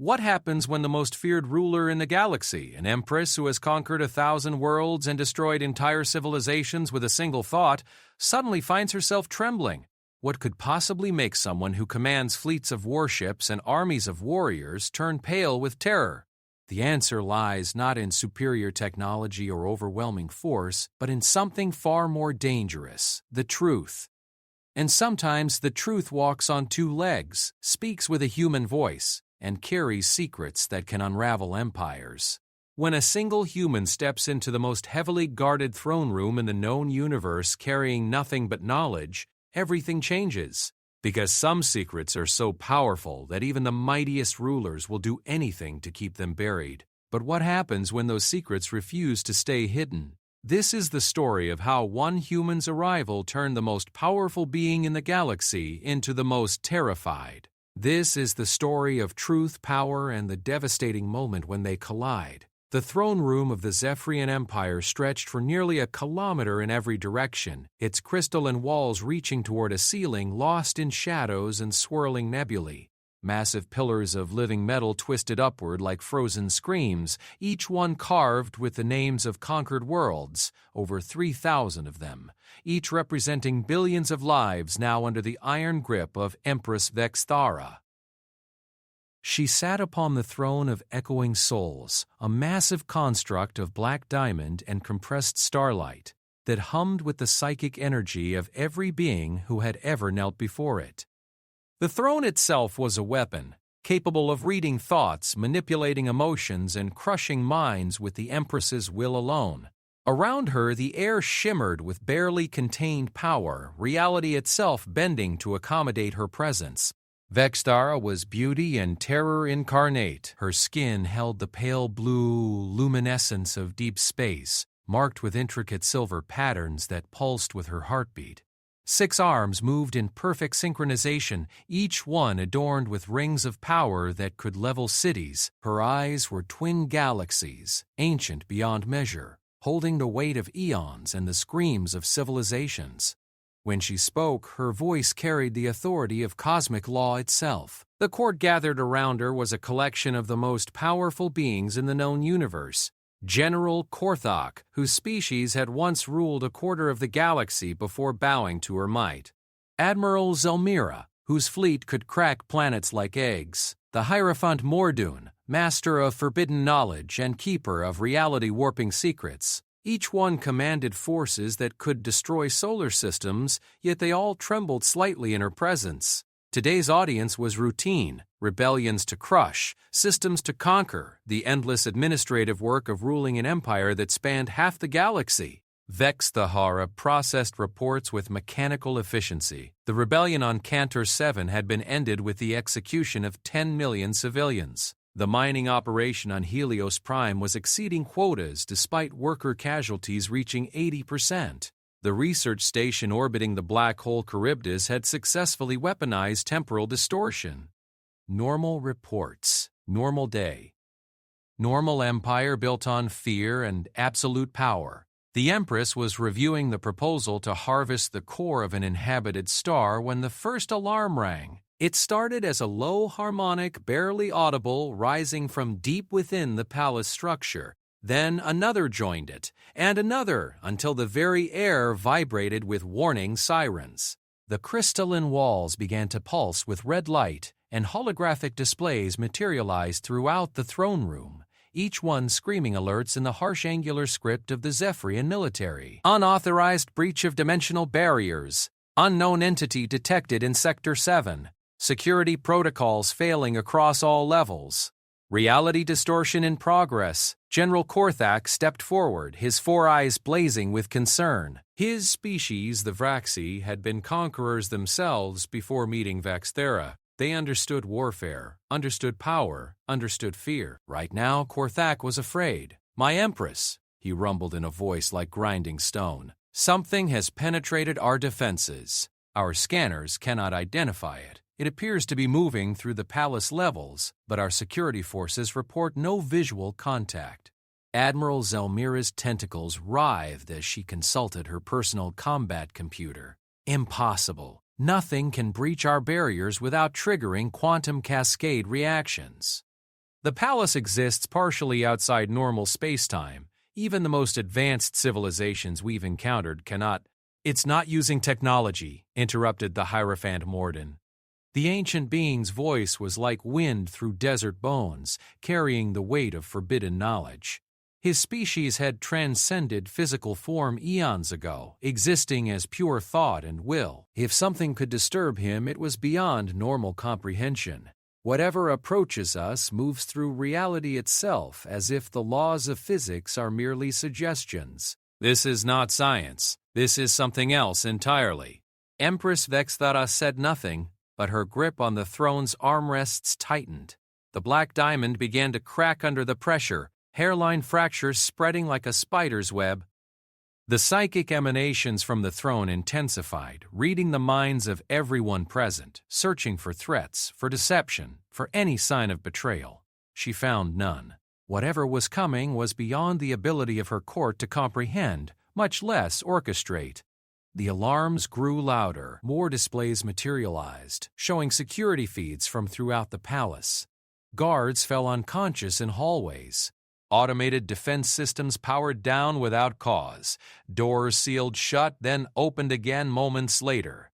What happens when the most feared ruler in the galaxy, an empress who has conquered 1,000 worlds and destroyed entire civilizations with a single thought, suddenly finds herself trembling? What could possibly make someone who commands fleets of warships and armies of warriors turn pale with terror? The answer lies not in superior technology or overwhelming force, but in something far more dangerous: the truth. And sometimes the truth walks on two legs, speaks with a human voice, and carries secrets that can unravel empires. When a single human steps into the most heavily guarded throne room in the known universe carrying nothing but knowledge, everything changes. Because some secrets are so powerful that even the mightiest rulers will do anything to keep them buried. But what happens when those secrets refuse to stay hidden? This is the story of how one human's arrival turned the most powerful being in the galaxy into the most terrified. This is the story of truth, power, and the devastating moment when they collide. The throne room of the Zephyrian Empire stretched for nearly a kilometer in every direction, its crystalline walls reaching toward a ceiling lost in shadows and swirling nebulae. Massive pillars of living metal twisted upward like frozen screams, each one carved with the names of conquered worlds, over 3,000 of them, each representing billions of lives now under the iron grip of Empress Vexthara. She sat upon the throne of echoing souls, a massive construct of black diamond and compressed starlight that hummed with the psychic energy of every being who had ever knelt before it. The throne itself was a weapon, capable of reading thoughts, manipulating emotions, and crushing minds with the Empress's will alone. Around her, the air shimmered with barely contained power, reality itself bending to accommodate her presence. Vexthara was beauty and terror incarnate. Her skin held the pale blue luminescence of deep space, marked with intricate silver patterns that pulsed with her heartbeat. 6 arms moved in perfect synchronization, each one adorned with rings of power that could level cities. Her eyes were twin galaxies, ancient beyond measure, holding the weight of eons and the screams of civilizations. When she spoke, her voice carried the authority of cosmic law itself. The court gathered around her was a collection of the most powerful beings in the known universe. General Korthok, whose species had once ruled a quarter of the galaxy before bowing to her might. Admiral Zelmira, whose fleet could crack planets like eggs. The Hierophant Mordoon, master of forbidden knowledge and keeper of reality-warping secrets. Each one commanded forces that could destroy solar systems, yet they all trembled slightly in her presence. Today's audience was routine: rebellions to crush, systems to conquer, the endless administrative work of ruling an empire that spanned half the galaxy. Vexthara processed reports with mechanical efficiency. The rebellion on Cantor 7 had been ended with the execution of 10 million civilians. The mining operation on Helios Prime was exceeding quotas despite worker casualties reaching 80%. The research station orbiting the black hole Charybdis had successfully weaponized temporal distortion. Normal reports. Normal day. Normal empire built on fear and absolute power. The Empress was reviewing the proposal to harvest the core of an inhabited star when the first alarm rang. It started as a low harmonic, barely audible, rising from deep within the palace structure. Then another joined it, and another, until the very air vibrated with warning sirens. The crystalline walls began to pulse with red light, and holographic displays materialized throughout the throne room, each one screaming alerts in the harsh angular script of the Zephyrian military. Unauthorized breach of dimensional barriers. Unknown entity detected in Sector 7. Security protocols failing across all levels. Reality distortion in progress. General Korthak stepped forward, his 4 eyes blazing with concern. His species, the Vraxi, had been conquerors themselves before meeting Vexthara. They understood warfare, understood power, understood fear. Right now, Korthak was afraid. "My Empress," he rumbled in a voice like grinding stone. "Something has penetrated our defenses. Our scanners cannot identify it. It appears to be moving through the palace levels, but our security forces report no visual contact." Admiral Zelmira's tentacles writhed as she consulted her personal combat computer. "Impossible. Nothing can breach our barriers without triggering quantum cascade reactions." The palace exists partially outside normal space-time. Even the most advanced civilizations we've encountered cannot— It's not using technology, interrupted the Hierophant Morden. The ancient being's voice was like wind through desert bones, carrying the weight of forbidden knowledge. His species had transcended physical form eons ago, existing as pure thought and will. If something could disturb him, it was beyond normal comprehension. Whatever approaches us moves through reality itself, as if the laws of physics are merely suggestions. This is not science. This is something else entirely. Empress Vexthara said nothing, but her grip on the throne's armrests tightened. The black diamond began to crack under the pressure, hairline fractures spreading like a spider's web. The psychic emanations from the throne intensified, reading the minds of everyone present, searching for threats, for deception, for any sign of betrayal. She found none. Whatever was coming was beyond the ability of her court to comprehend, much less orchestrate. The alarms grew louder, more displays materialized, showing security feeds from throughout the palace. Guards fell unconscious in hallways. Automated defense systems powered down without cause. Doors sealed shut, then opened again moments later.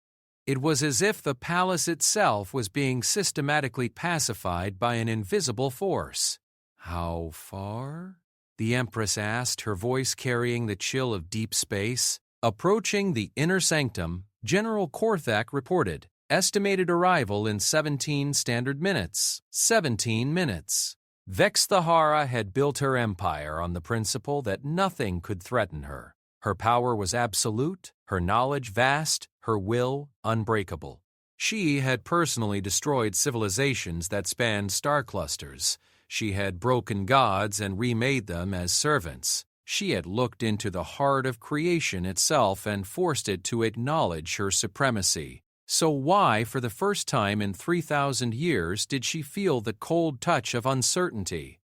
It was as if the palace itself was being systematically pacified by an invisible force. "How far?" the Empress asked, her voice carrying the chill of deep space. Approaching the inner sanctum, General Korthak reported, estimated arrival in 17 standard minutes. 17 minutes. Vexthahara had built her empire on the principle that nothing could threaten her. Her power was absolute, her knowledge vast, her will unbreakable. She had personally destroyed civilizations that spanned star clusters. She had broken gods and remade them as servants. She had looked into the heart of creation itself and forced it to acknowledge her supremacy. So why, for the first time in 3,000 years, did she feel the cold touch of uncertainty?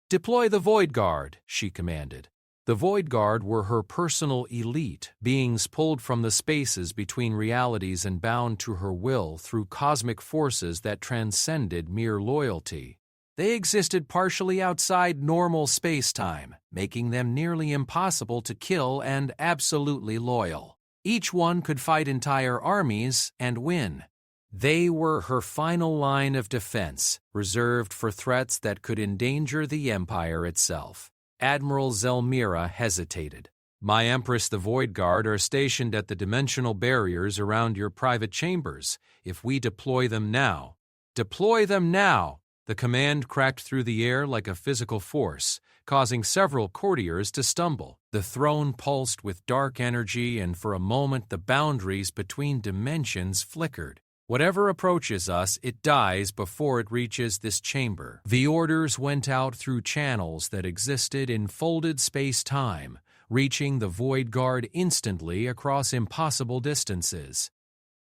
"Deploy the Void Guard," she commanded. The Void Guard were her personal elite, beings pulled from the spaces between realities and bound to her will through cosmic forces that transcended mere loyalty. They existed partially outside normal space-time, making them nearly impossible to kill and absolutely loyal. Each one could fight entire armies and win. They were her final line of defense, reserved for threats that could endanger the Empire itself. Admiral Zelmira hesitated. "My Empress, the Void Guard are stationed at the dimensional barriers around your private chambers. If we deploy them now—" "Deploy them now!" The command cracked through the air like a physical force, causing several courtiers to stumble. The throne pulsed with dark energy, and for a moment the boundaries between dimensions flickered. Whatever approaches us, it dies before it reaches this chamber. The orders went out through channels that existed in folded space-time, reaching the Void Guard instantly across impossible distances.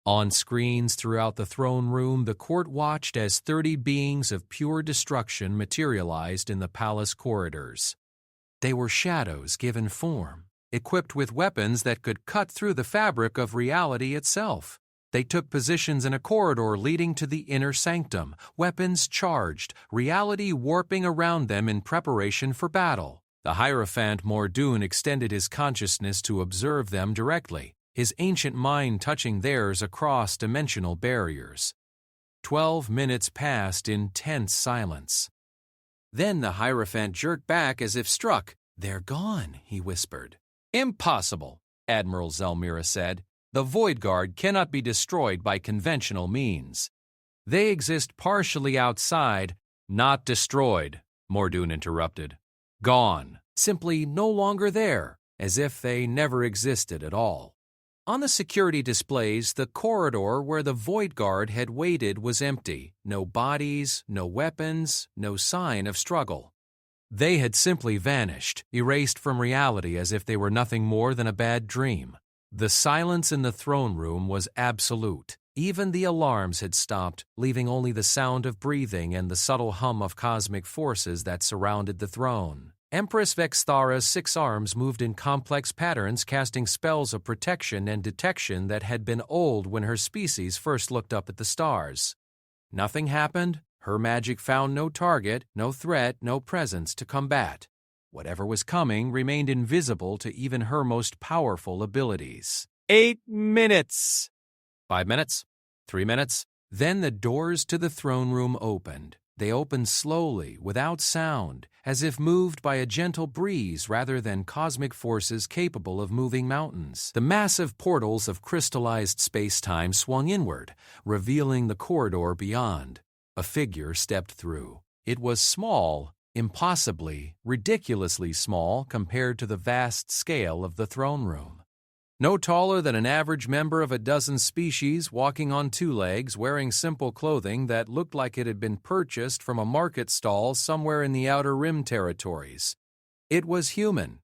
On screens throughout the throne room, the court watched as 30 beings of pure destruction materialized in the palace corridors. They were shadows given form, equipped with weapons that could cut through the fabric of reality itself. They took positions in a corridor leading to the inner sanctum, weapons charged, reality warping around them in preparation for battle. The Hierophant Mordoun extended his consciousness to observe them directly, his ancient mind touching theirs across dimensional barriers. 12 minutes passed in tense silence. Then the Hierophant jerked back as if struck. "They're gone," he whispered. "Impossible," Admiral Zelmira said. "The Void Guard cannot be destroyed by conventional means. They exist partially outside—" "Not destroyed," Mordoun interrupted. "Gone. Simply no longer there, as if they never existed at all." On the security displays, the corridor where the Void Guard had waited was empty. No bodies, no weapons, no sign of struggle. They had simply vanished, erased from reality as if they were nothing more than a bad dream. The silence in the throne room was absolute. Even the alarms had stopped, leaving only the sound of breathing and the subtle hum of cosmic forces that surrounded the throne. Empress Vexthara's 6 arms moved in complex patterns, casting spells of protection and detection that had been old when her species first looked up at the stars. Nothing happened. Her magic found no target, no threat, no presence to combat. Whatever was coming remained invisible to even her most powerful abilities. 8 minutes! 5 minutes? 3 minutes? Then the doors to the throne room opened. They opened slowly, without sound, as if moved by a gentle breeze rather than cosmic forces capable of moving mountains. The massive portals of crystallized space-time swung inward, revealing the corridor beyond. A figure stepped through. It was small, impossibly, ridiculously small compared to the vast scale of the throne room. No taller than an average member of a dozen species, walking on 2 legs, wearing simple clothing that looked like it had been purchased from a market stall somewhere in the Outer Rim territories. It was human.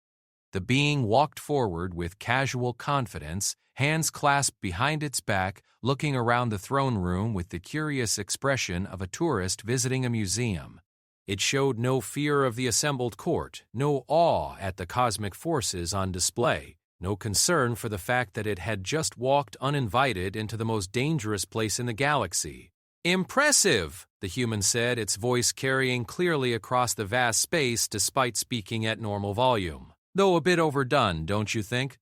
The being walked forward with casual confidence, hands clasped behind its back, looking around the throne room with the curious expression of a tourist visiting a museum. It showed no fear of the assembled court, no awe at the cosmic forces on display. No concern for the fact that it had just walked uninvited into the most dangerous place in the galaxy. "Impressive," the human said, its voice carrying clearly across the vast space despite speaking at normal volume. "Though a bit overdone, don't you think?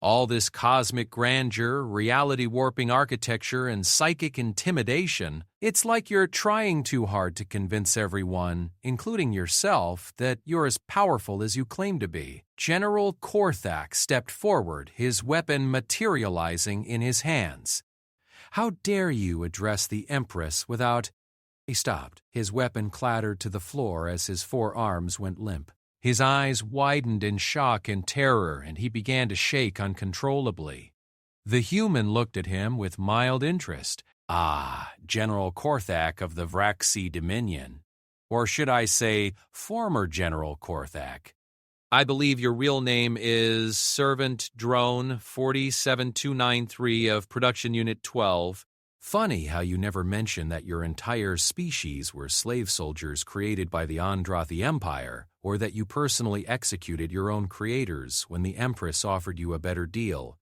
All this cosmic grandeur, reality-warping architecture, and psychic intimidation, it's like you're trying too hard to convince everyone, including yourself, that you're as powerful as you claim to be." General Korthak stepped forward, his weapon materializing in his hands. "How dare you address the Empress without—" He stopped. His weapon clattered to the floor as his 4 arms went limp. His eyes widened in shock and terror, and he began to shake uncontrollably. The human looked at him with mild interest. "Ah, General Korthak of the Vraxi Dominion. Or should I say, former General Korthak. I believe your real name is Servant Drone 47293 of Production Unit 12. Funny how you never mention that your entire species were slave soldiers created by the Andrathi Empire, or that you personally executed your own creators when the Empress offered you a better deal."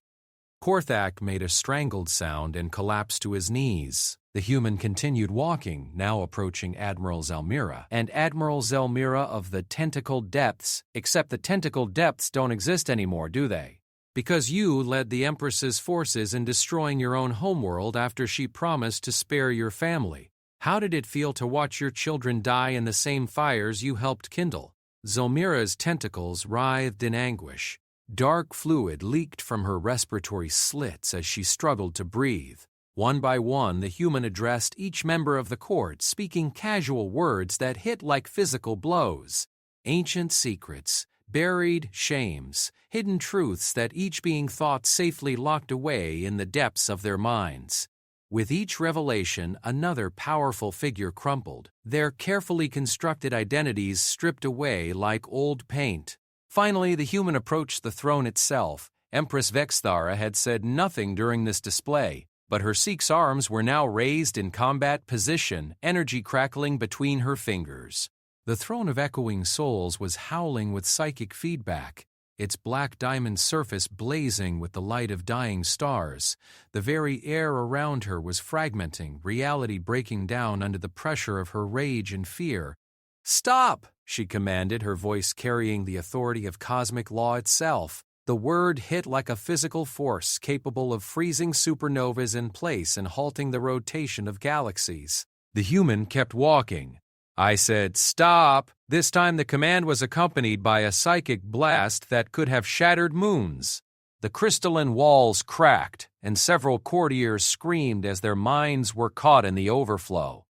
Korthak made a strangled sound and collapsed to his knees. The human continued walking, now approaching Admiral Zelmira. "And Admiral Zelmira of the Tentacle Depths, except the Tentacle Depths don't exist anymore, do they? Because you led the Empress's forces in destroying your own homeworld after she promised to spare your family. How did it feel to watch your children die in the same fires you helped kindle?" Zelmira's tentacles writhed in anguish. Dark fluid leaked from her respiratory slits as she struggled to breathe. One by one, the human addressed each member of the court, speaking casual words that hit like physical blows. Ancient secrets, buried shames, hidden truths that each being thought safely locked away in the depths of their minds. With each revelation, another powerful figure crumpled, their carefully constructed identities stripped away like old paint. Finally, the human approached the throne itself. Empress Vexthara had said nothing during this display, but her 6 arms were now raised in combat position, energy crackling between her fingers. The throne of echoing souls was howling with psychic feedback, its black diamond surface blazing with the light of dying stars. The very air around her was fragmenting, reality breaking down under the pressure of her rage and fear. "Stop!" she commanded, her voice carrying the authority of cosmic law itself. The word hit like a physical force capable of freezing supernovas in place and halting the rotation of galaxies. The human kept walking. I said, "Stop!" This time the command was accompanied by a psychic blast that could have shattered moons. The crystalline walls cracked, and several courtiers screamed as their minds were caught in the overflow.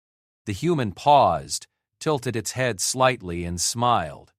The human paused, tilted its head slightly, and smiled.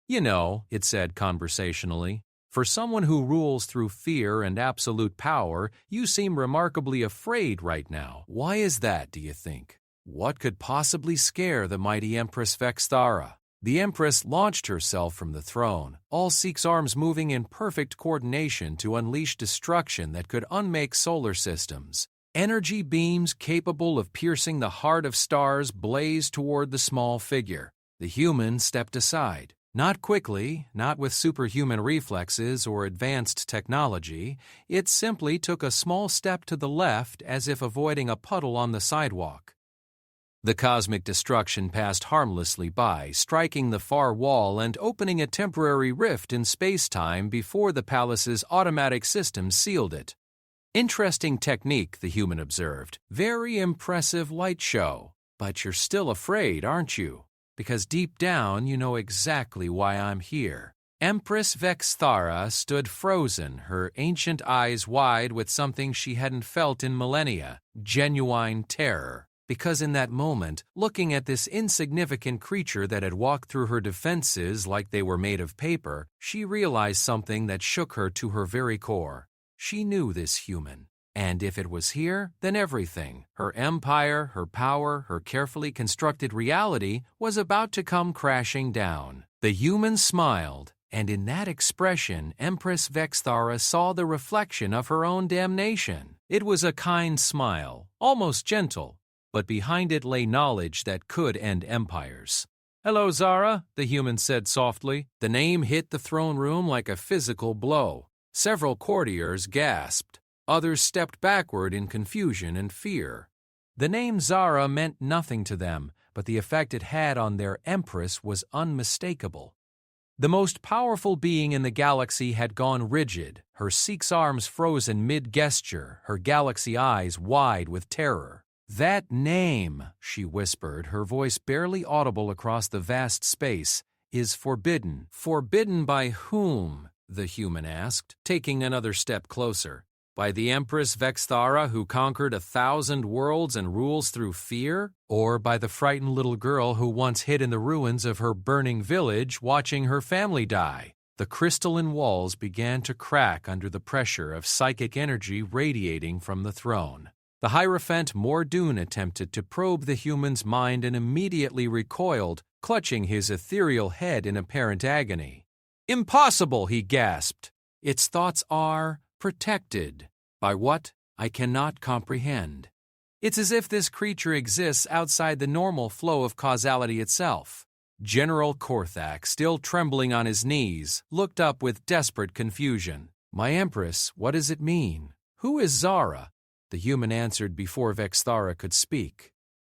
"You know," it said conversationally, "for someone who rules through fear and absolute power, you seem remarkably afraid right now. Why is that, do you think? What could possibly scare the mighty Empress Vexthara?" The Empress launched herself from the throne, all 6 arms moving in perfect coordination to unleash destruction that could unmake solar systems. Energy beams capable of piercing the heart of stars blazed toward the small figure. The human stepped aside. Not quickly, not with superhuman reflexes or advanced technology. It simply took a small step to the left as if avoiding a puddle on the sidewalk. The cosmic destruction passed harmlessly by, striking the far wall and opening a temporary rift in space-time before the palace's automatic systems sealed it. Interesting technique, the human observed. Very impressive light show. But you're still afraid, aren't you? Because deep down you know exactly why I'm here. Empress Vexthara stood frozen, her ancient eyes wide with something she hadn't felt in millennia, genuine terror. Because in that moment, looking at this insignificant creature that had walked through her defenses like they were made of paper, she realized something that shook her to her very core. She knew this human. And if it was here, then everything, her empire, her power, her carefully constructed reality, was about to come crashing down. The human smiled, and in that expression, Empress Vexthara saw the reflection of her own damnation. It was a kind smile, almost gentle, but behind it lay knowledge that could end empires. "Hello, Zara," the human said softly. The name hit the throne room like a physical blow. Several courtiers gasped. Others stepped backward in confusion and fear. The name Zara meant nothing to them, but the effect it had on their empress was unmistakable. The most powerful being in the galaxy had gone rigid, her 6 arms frozen mid-gesture, her galaxy eyes wide with terror. "That name," she whispered, her voice barely audible across the vast space, "is forbidden." "Forbidden by whom?" the human asked, taking another step closer. "By the Empress Vexthara who conquered 1,000 worlds and rules through fear? Or by the frightened little girl who once hid in the ruins of her burning village watching her family die?" The crystalline walls began to crack under the pressure of psychic energy radiating from the throne. The Hierophant Mordoon attempted to probe the human's mind and immediately recoiled, clutching his ethereal head in apparent agony. "Impossible!" he gasped. "Its thoughts are protected. By what? I cannot comprehend. It's as if this creature exists outside the normal flow of causality itself." General Korthak, still trembling on his knees, looked up with desperate confusion. "My Empress, what does it mean? Who is Zara?" The human answered before Vexthara could speak.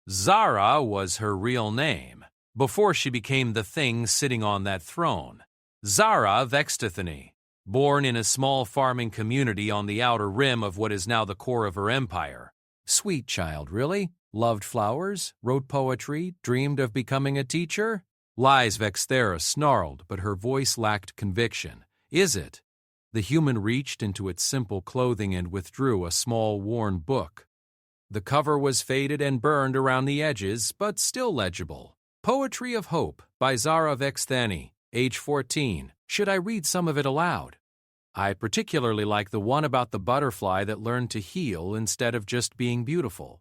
Zara was her real name, before she became the thing sitting on that throne. Zara Vextithany, born in a small farming community on the outer rim of what is now the core of her empire. Sweet child, really? Loved flowers, wrote poetry, dreamed of becoming a teacher? Lies, Vexthara snarled, but her voice lacked conviction. Is it? The human reached into its simple clothing and withdrew a small worn book. The cover was faded and burned around the edges, but still legible. Poetry of Hope by Zara Vexthany, age 14. Should I read some of it aloud? I particularly like the one about the butterfly that learned to heal instead of just being beautiful.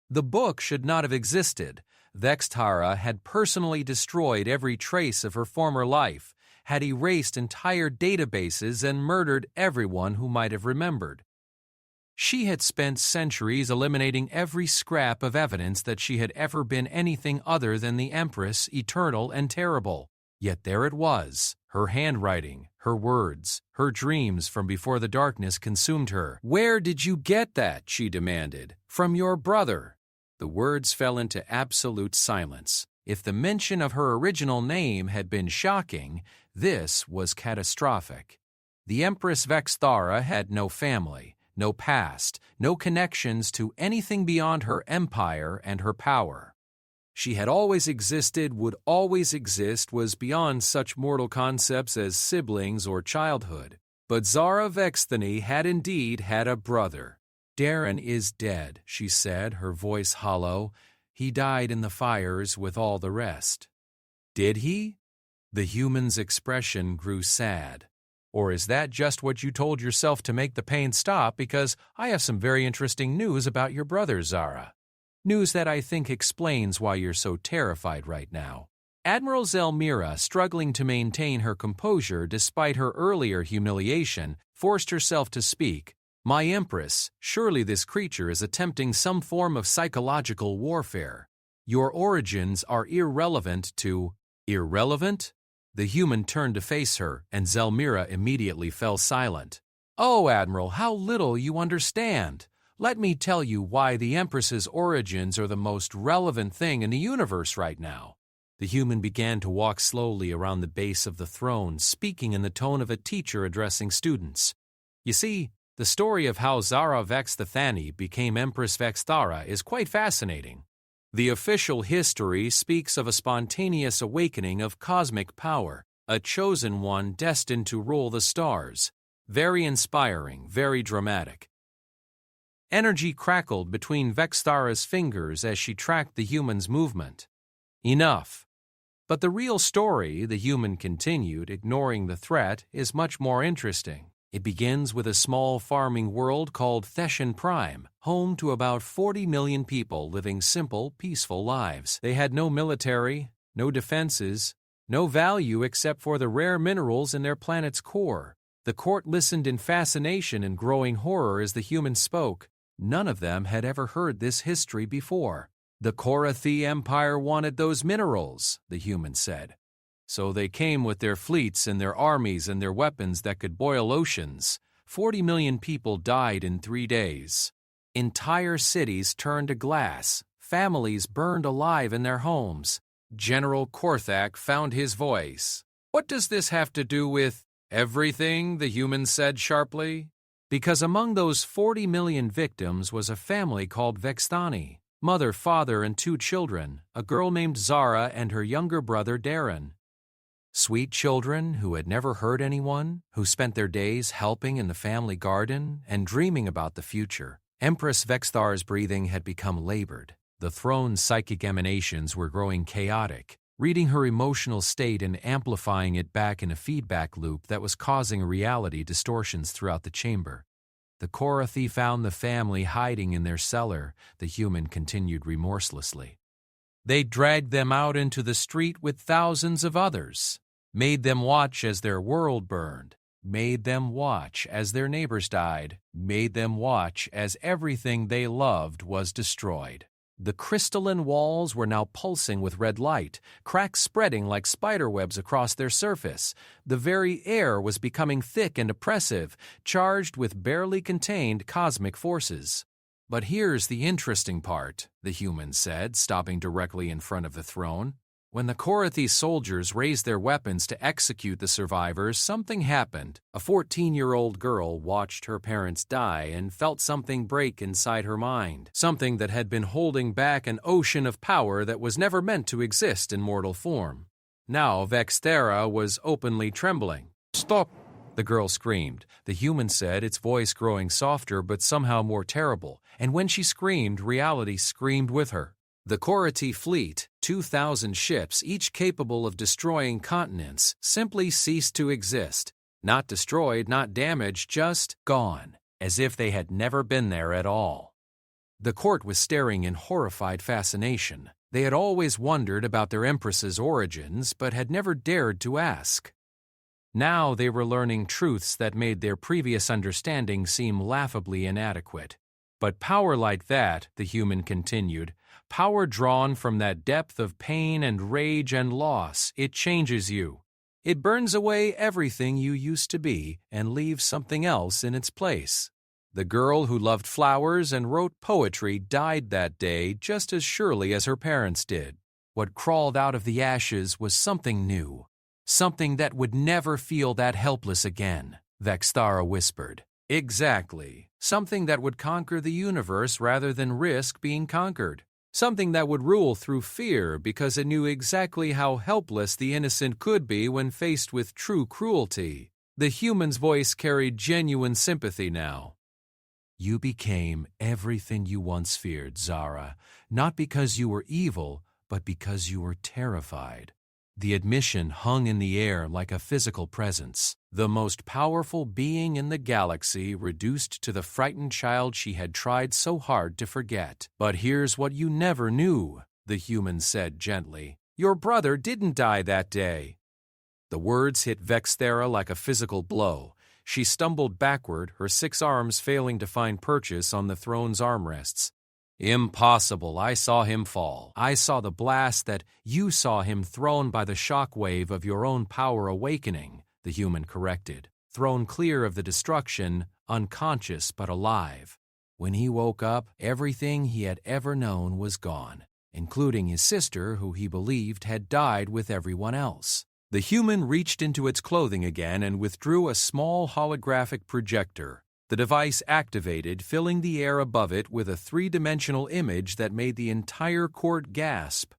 The book should not have existed. Vexthara had personally destroyed every trace of her former life, had erased entire databases and murdered everyone who might have remembered. She had spent centuries eliminating every scrap of evidence that she had ever been anything other than the Empress, eternal and terrible. Yet there it was, her handwriting, her words, her dreams from before the darkness consumed her. "Where did you get that?" she demanded. "From your brother." The words fell into absolute silence. If the mention of her original name had been shocking, this was catastrophic. The Empress Vexthara had no family, no past, no connections to anything beyond her empire and her power. She had always existed, would always exist, was beyond such mortal concepts as siblings or childhood. But Zara Vexthany had indeed had a brother. "Terran is dead," she said, her voice hollow. "He died in the fires with all the rest." "Did he?" The human's expression grew sad. "Or is that just what you told yourself to make the pain stop? Because I have some very interesting news about your brother, Zara. News that I think explains why you're so terrified right now." Admiral Zelmira, struggling to maintain her composure despite her earlier humiliation, forced herself to speak. "My Empress, surely this creature is attempting some form of psychological warfare. Your origins are irrelevant to—" "Irrelevant?" The human turned to face her, and Zelmira immediately fell silent. "Oh, Admiral, how little you understand! Let me tell you why the Empress's origins are the most relevant thing in the universe right now. The human began to walk slowly around the base of the throne, speaking in the tone of a teacher addressing students. You see, the story of how Zara Vexthani became Empress Vexthara is quite fascinating. The official history speaks of a spontaneous awakening of cosmic power, a chosen one destined to rule the stars. Very inspiring, very dramatic. Energy crackled between Vexthara's fingers as she tracked the human's movement. Enough. But the real story, the human continued, ignoring the threat, is much more interesting. It begins with a small farming world called HFY Prime, home to about 40 million people living simple, peaceful lives. They had no military, no defenses, no value except for the rare minerals in their planet's core. The court listened in fascination and growing horror as the humans spoke. None of them had ever heard this history before. The Korathi Empire wanted those minerals, the humans said. So they came with their fleets and their armies and their weapons that could boil oceans. 40 million people died in 3 days. Entire cities turned to glass. Families burned alive in their homes. General Korthak found his voice. What does this have to do with everything? The human said sharply. Because among those 40 million victims was a family called Vexthani. Mother, father, and 2 children, a girl named Zara and her younger brother Terran. Sweet children who had never hurt anyone, who spent their days helping in the family garden and dreaming about the future. Empress Vexthar's breathing had become labored. The throne's psychic emanations were growing chaotic, reading her emotional state and amplifying it back in a feedback loop that was causing reality distortions throughout the chamber. The Korathi found the family hiding in their cellar, the human continued remorselessly. They dragged them out into the street with thousands of others, made them watch as their world burned, made them watch as their neighbors died, made them watch as everything they loved was destroyed. The crystalline walls were now pulsing with red light, cracks spreading like spiderwebs across their surface. The very air was becoming thick and oppressive, charged with barely contained cosmic forces. But here's the interesting part, the human said, stopping directly in front of the throne. When the Korathi soldiers raised their weapons to execute the survivors, something happened. A 14-year-old girl watched her parents die and felt something break inside her mind, something that had been holding back an ocean of power that was never meant to exist in mortal form. Now Vexthara was openly trembling. "Stop!" the girl screamed. The human said, its voice growing softer but somehow more terrible, and when she screamed, reality screamed with her. The Korathi fleet, 2,000 ships, each capable of destroying continents, simply ceased to exist. Not destroyed, not damaged, just gone, as if they had never been there at all. The court was staring in horrified fascination. They had always wondered about their empress's origins, but had never dared to ask. Now they were learning truths that made their previous understanding seem laughably inadequate. But power like that, the human continued, power drawn from that depth of pain and rage and loss, it changes you. It burns away everything you used to be and leaves something else in its place. The girl who loved flowers and wrote poetry died that day just as surely as her parents did. What crawled out of the ashes was something new, something that would never feel that helpless again, Vexthara whispered. Exactly. Something that would conquer the universe rather than risk being conquered. Something that would rule through fear because it knew exactly how helpless the innocent could be when faced with true cruelty. The human's voice carried genuine sympathy now. You became everything you once feared, Zara, not because you were evil, but because you were terrified. The admission hung in the air like a physical presence. The most powerful being in the galaxy reduced to the frightened child she had tried so hard to forget. But here's what you never knew, the human said gently. Your brother didn't die that day. The words hit Vexthara like a physical blow. She stumbled backward, her 6 arms failing to find purchase on the throne's armrests. Impossible. I saw him fall. I saw the blast that you saw him thrown by the shock wave of your own power awakening, the human corrected. Thrown clear of the destruction, unconscious but alive. When he woke up, everything he had ever known was gone, including his sister, who he believed had died with everyone else. The human reached into its clothing again and withdrew a small holographic projector. The device activated, filling the air above it with a three-dimensional image that made the entire court gasp.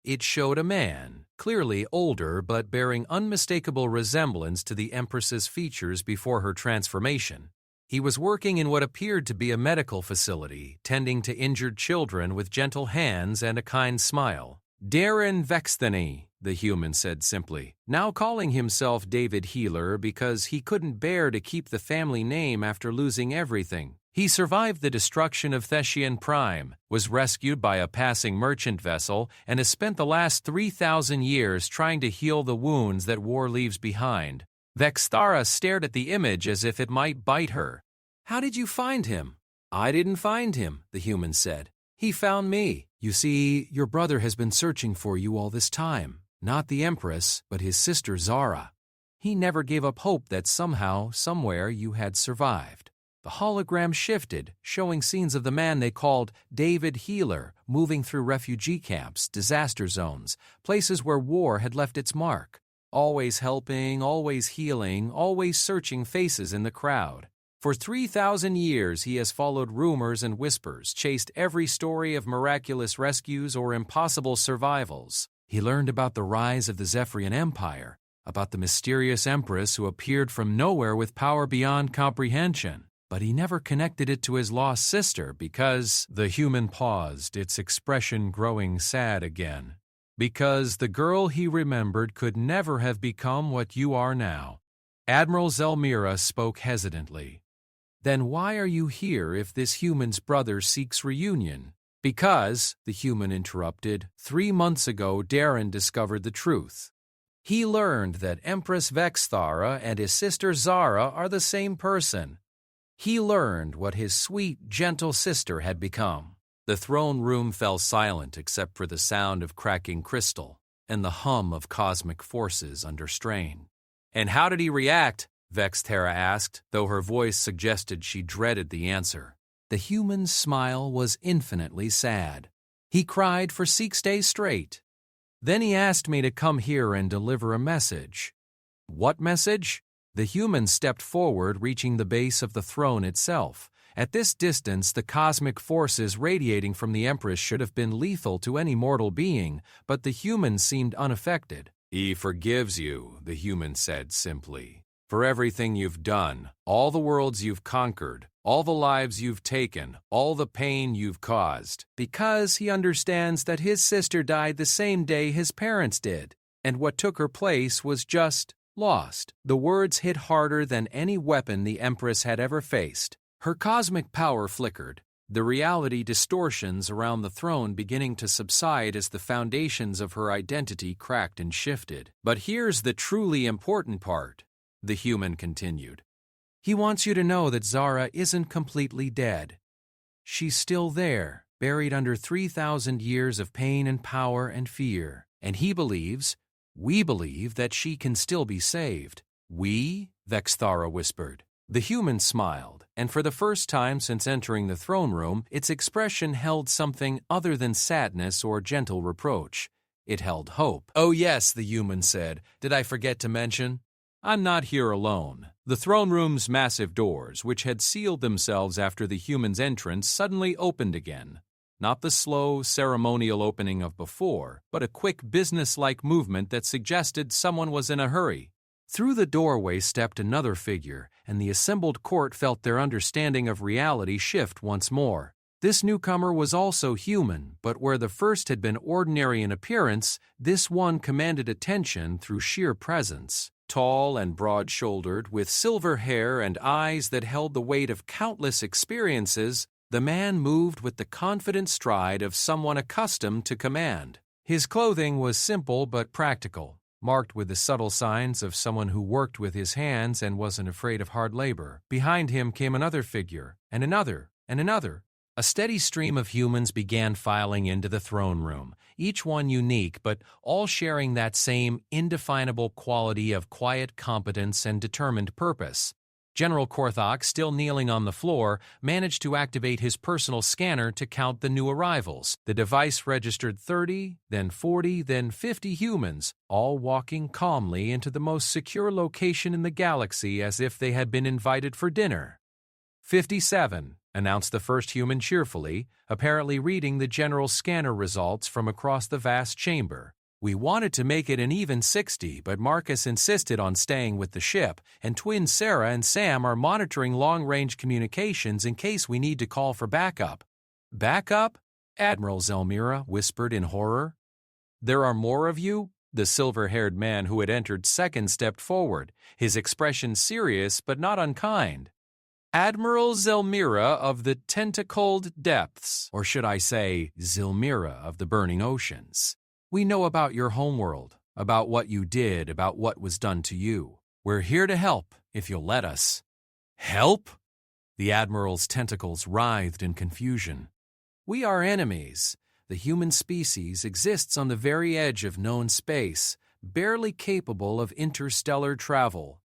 It showed a man, clearly older but bearing unmistakable resemblance to the Empress's features before her transformation. He was working in what appeared to be a medical facility, tending to injured children with gentle hands and a kind smile. Terran Vexthany, the human said simply, now calling himself David Healer because he couldn't bear to keep the family name after losing everything. He survived the destruction of HFY Prime, was rescued by a passing merchant vessel, and has spent the last 3,000 years trying to heal the wounds that war leaves behind. Vexthara stared at the image as if it might bite her. "How did you find him?" "I didn't find him," the human said. "He found me. You see, your brother has been searching for you all this time. Not the Empress, but his sister Zara. He never gave up hope that somehow, somewhere, you had survived." The hologram shifted, showing scenes of the man they called David Healer moving through refugee camps, disaster zones, places where war had left its mark. Always helping, always healing, always searching faces in the crowd. For 3,000 years he has followed rumors and whispers, chased every story of miraculous rescues or impossible survivals. He learned about the rise of the Zephyrian Empire, about the mysterious Empress who appeared from nowhere with power beyond comprehension. But he never connected it to his lost sister because the human paused, its expression growing sad again. Because the girl he remembered could never have become what you are now. Admiral Zelmira spoke hesitantly. "Then why are you here if this human's brother seeks reunion?" "Because," the human interrupted, 3 months ago Terran discovered the truth. He learned that Empress Vexthara and his sister Zara are the same person. He learned what his sweet, gentle sister had become. The throne room fell silent except for the sound of cracking crystal and the hum of cosmic forces under strain. "And how did he react?" Vexthara asked, though her voice suggested she dreaded the answer. The human's smile was infinitely sad. "He cried for 6 days straight. Then he asked me to come here and deliver a message." "What message?" The human stepped forward, reaching the base of the throne itself. At this distance, the cosmic forces radiating from the Empress should have been lethal to any mortal being, but the human seemed unaffected. "He forgives you," the human said simply, "for everything you've done, all the worlds you've conquered, all the lives you've taken, all the pain you've caused, because he understands that his sister died the same day his parents did, and what took her place was just lost." The words hit harder than any weapon the Empress had ever faced. Her cosmic power flickered, the reality distortions around the throne beginning to subside as the foundations of her identity cracked and shifted. "But here's the truly important part," the human continued. "He wants you to know that Zara isn't completely dead. She's still there, buried under 3,000 years of pain and power and fear. And he believes, we believe, that she can still be saved." "We?" Vexthara whispered. The human smiled, and for the first time since entering the throne room, its expression held something other than sadness or gentle reproach. It held hope. "Oh yes," the human said. "Did I forget to mention? I'm not here alone." The throne room's massive doors, which had sealed themselves after the human's entrance, suddenly opened again. Not the slow, ceremonial opening of before, but a quick, business-like movement that suggested someone was in a hurry. Through the doorway stepped another figure, and the assembled court felt their understanding of reality shift once more. This newcomer was also human, but where the first had been ordinary in appearance, this one commanded attention through sheer presence. Tall and broad-shouldered, with silver hair and eyes that held the weight of countless experiences, the man moved with the confident stride of someone accustomed to command. His clothing was simple but practical, marked with the subtle signs of someone who worked with his hands and wasn't afraid of hard labor. Behind him came another figure, and another, and another. A steady stream of humans began filing into the throne room, each one unique, but all sharing that same indefinable quality of quiet competence and determined purpose. General Korthok, still kneeling on the floor, managed to activate his personal scanner to count the new arrivals. The device registered 30, then 40, then 50 humans, all walking calmly into the most secure location in the galaxy as if they had been invited for dinner. 57, announced the first human cheerfully, apparently reading the general's scanner results from across the vast chamber. We wanted to make it an even 60, but Marcus insisted on staying with the ship, and twins Sarah and Sam are monitoring long-range communications in case we need to call for backup. Backup? Admiral Zelmira whispered in horror. There are more of you? The silver-haired man who had entered second stepped forward, his expression serious but not unkind. Admiral Zelmira of the tentacled depths, or should I say, Zelmira of the burning oceans. We know about your homeworld, about what you did, about what was done to you. We're here to help, if you'll let us. Help? The Admiral's tentacles writhed in confusion. We are enemies. The human species exists on the very edge of known space, barely capable of interstellar travel.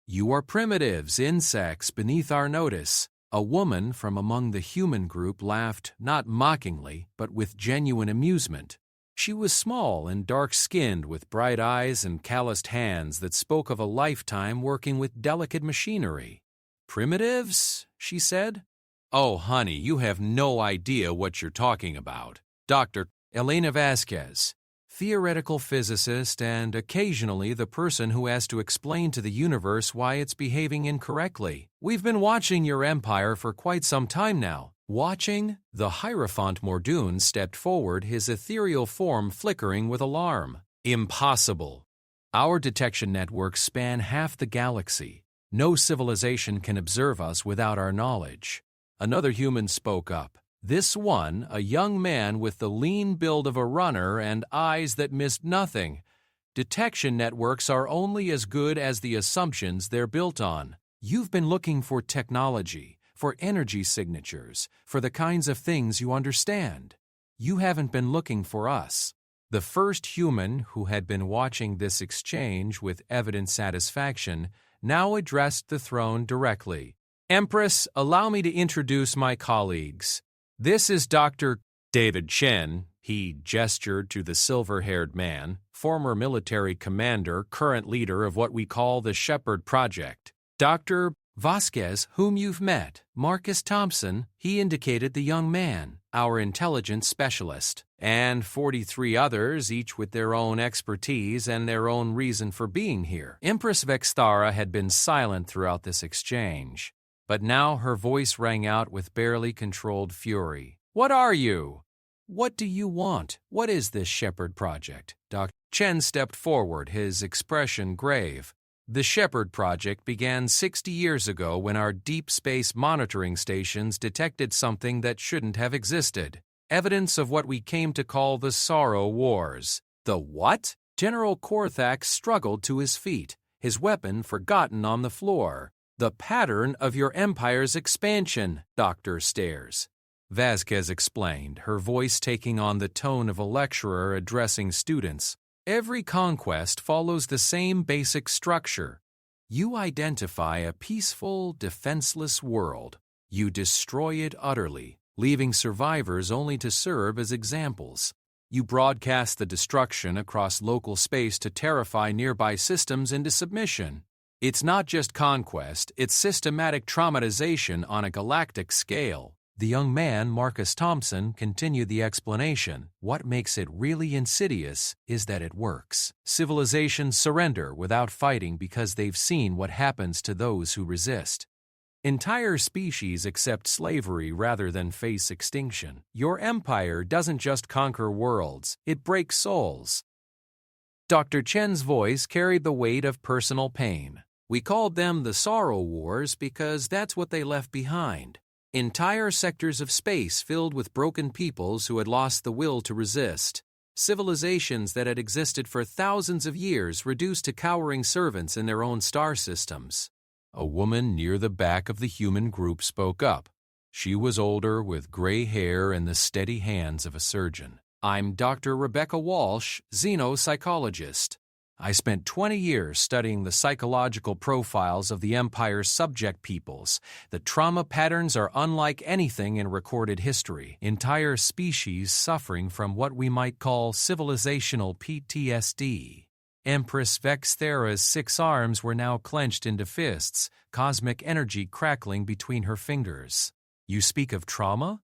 You are primitives, insects beneath our notice. A woman from among the human group laughed, not mockingly, but with genuine amusement. She was small and dark-skinned with bright eyes and calloused hands that spoke of a lifetime working with delicate machinery. Primitives? She said. Oh, honey, you have no idea what you're talking about. Dr. Elena Vasquez, theoretical physicist and occasionally the person who has to explain to the universe why it's behaving incorrectly. We've been watching your empire for quite some time now. Watching, the Hierophant Mordoun stepped forward, his ethereal form flickering with alarm. Impossible. Our detection networks span half the galaxy. No civilization can observe us without our knowledge. Another human spoke up. This one, a young man with the lean build of a runner and eyes that missed nothing. Detection networks are only as good as the assumptions they're built on. You've been looking for technology, for energy signatures, for the kinds of things you understand. You haven't been looking for us. The first human who had been watching this exchange with evident satisfaction now addressed the throne directly. Empress, allow me to introduce my colleagues. This is Dr. David Chen. He gestured to the silver-haired man, former military commander, current leader of what we call the Shepherd Project. Dr. Vasquez, whom you've met. Marcus Thompson, he indicated the young man, our intelligence specialist, and 43 others, each with their own expertise and their own reason for being here. Empress Vexthara had been silent throughout this exchange, but now her voice rang out with barely controlled fury. What are you? What do you want? What is this Shepherd Project? Dr. Chen stepped forward, his expression grave. The Shepherd Project began 60 years ago when our deep space monitoring stations detected something that shouldn't have existed. Evidence of what we came to call the Sorrow Wars. The what? General Korthak struggled to his feet, his weapon forgotten on the floor. The pattern of your empire's expansion, Dr. Stairs. Vasquez explained, her voice taking on the tone of a lecturer addressing students. Every conquest follows the same basic structure. You identify a peaceful, defenseless world. You destroy it utterly, leaving survivors only to serve as examples. You broadcast the destruction across local space to terrify nearby systems into submission. It's not just conquest, it's systematic traumatization on a galactic scale. The young man, Marcus Thompson, continued the explanation. What makes it really insidious is that it works. Civilizations surrender without fighting because they've seen what happens to those who resist. Entire species accept slavery rather than face extinction. Your empire doesn't just conquer worlds, it breaks souls. Dr. Chen's voice carried the weight of personal pain. We called them the Sorrow Wars because that's what they left behind. Entire sectors of space filled with broken peoples who had lost the will to resist. Civilizations that had existed for thousands of years reduced to cowering servants in their own star systems. A woman near the back of the human group spoke up. She was older, with gray hair and the steady hands of a surgeon. I'm Dr. Rebecca Walsh, xenopsychologist. I spent 20 years studying the psychological profiles of the Empire's subject peoples. The trauma patterns are unlike anything in recorded history. Entire species suffering from what we might call civilizational PTSD. Empress Vexthera's 6 arms were now clenched into fists, cosmic energy crackling between her fingers. You speak of trauma?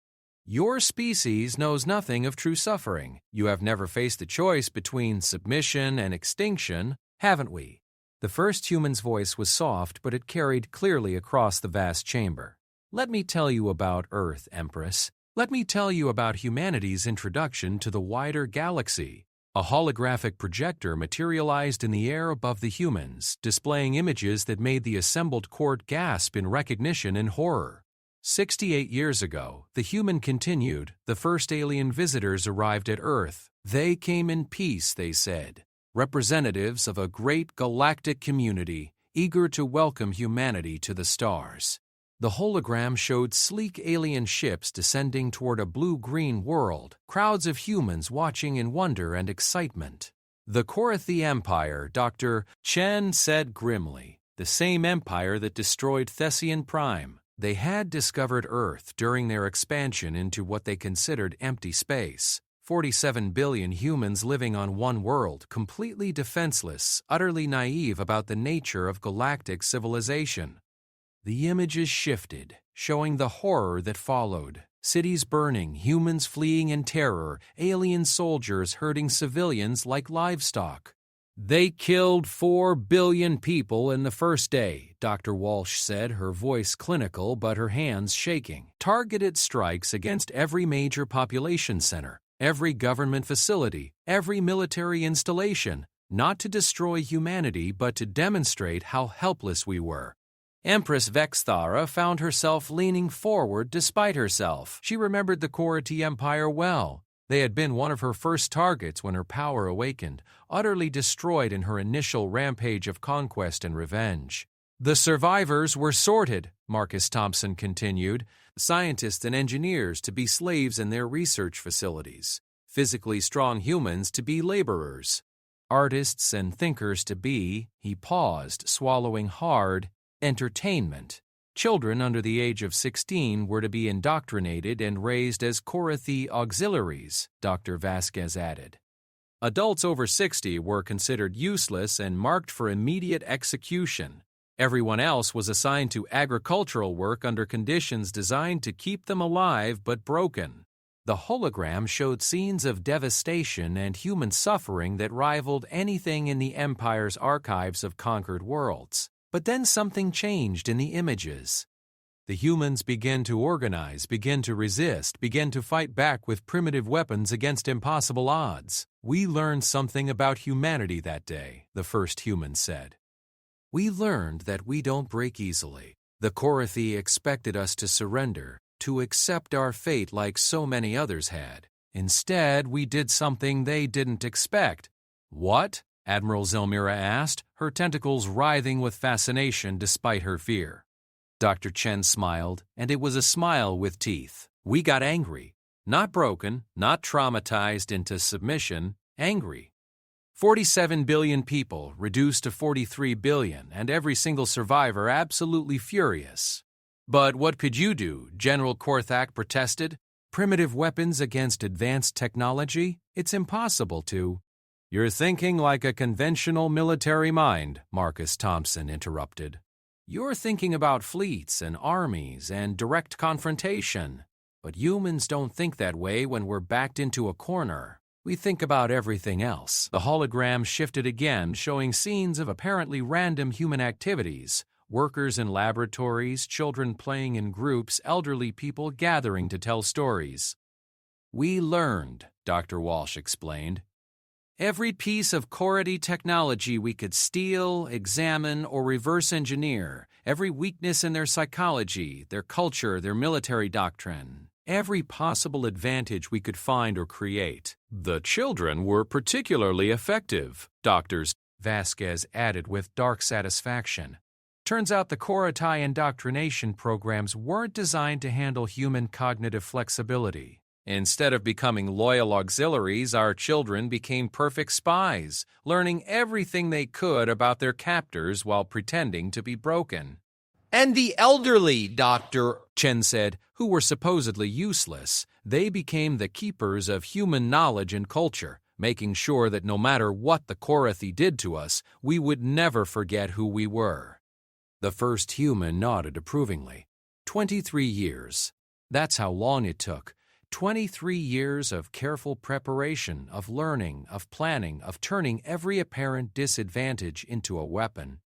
Your species knows nothing of true suffering. You have never faced the choice between submission and extinction, haven't we? The first human's voice was soft, but it carried clearly across the vast chamber. Let me tell you about Earth, Empress. Let me tell you about humanity's introduction to the wider galaxy. A holographic projector materialized in the air above the humans, displaying images that made the assembled court gasp in recognition and horror. 68 years ago, the human continued, the first alien visitors arrived at Earth. They came in peace, they said. Representatives of a great galactic community, eager to welcome humanity to the stars. The hologram showed sleek alien ships descending toward a blue-green world, crowds of humans watching in wonder and excitement. The Korathi Empire, Dr. Chen said grimly, the same empire that destroyed HFY Prime. They had discovered Earth during their expansion into what they considered empty space. 47 billion humans living on one world, completely defenseless, utterly naive about the nature of galactic civilization. The images shifted, showing the horror that followed. Cities burning, humans fleeing in terror, alien soldiers herding civilians like livestock. They killed 4 billion people in the first day, Dr. Walsh said, her voice clinical but her hands shaking. Targeted strikes against every major population center, every government facility, every military installation, not to destroy humanity but to demonstrate how helpless we were. Empress Vexthara found herself leaning forward despite herself. She remembered the Korathi Empire well. They had been one of her first targets when her power awakened, utterly destroyed in her initial rampage of conquest and revenge. The survivors were sorted, Marcus Thompson continued, scientists and engineers to be slaves in their research facilities, physically strong humans to be laborers, artists and thinkers to be, he paused, swallowing hard, entertainment. Children under the age of 16 were to be indoctrinated and raised as Korathi auxiliaries, Dr. Vasquez added. Adults over 60 were considered useless and marked for immediate execution. Everyone else was assigned to agricultural work under conditions designed to keep them alive but broken. The hologram showed scenes of devastation and human suffering that rivaled anything in the Empire's archives of conquered worlds. But then something changed in the images. The humans began to organize, began to resist, began to fight back with primitive weapons against impossible odds. We learned something about humanity that day, the first human said. We learned that we don't break easily. The Korathi expected us to surrender, to accept our fate like so many others had. Instead, we did something they didn't expect. What? Admiral Zelmira asked, her tentacles writhing with fascination despite her fear. Dr. Chen smiled, and it was a smile with teeth. We got angry. Not broken, not traumatized into submission, angry. 47 billion people, reduced to 43 billion, and every single survivor absolutely furious. But what could you do? General Korthak protested. Primitive weapons against advanced technology? It's impossible to. You're thinking like a conventional military mind, Marcus Thompson interrupted. You're thinking about fleets and armies and direct confrontation. But humans don't think that way when we're backed into a corner. We think about everything else. The hologram shifted again, showing scenes of apparently random human activities. Workers in laboratories, children playing in groups, elderly people gathering to tell stories. We learned, Dr. Walsh explained. Every piece of Korathi technology we could steal, examine, or reverse engineer, every weakness in their psychology, their culture, their military doctrine, every possible advantage we could find or create. The children were particularly effective, Dr. Vasquez added with dark satisfaction. Turns out the Korathi indoctrination programs weren't designed to handle human cognitive flexibility. Instead of becoming loyal auxiliaries, our children became perfect spies, learning everything they could about their captors while pretending to be broken. And the elderly, Dr. Chen said, who were supposedly useless, they became the keepers of human knowledge and culture, making sure that no matter what the Korathi did to us, we would never forget who we were. The first human nodded approvingly. 23 years. That's how long it took. 23 years of careful preparation, of learning, of planning, of turning every apparent disadvantage into a weapon.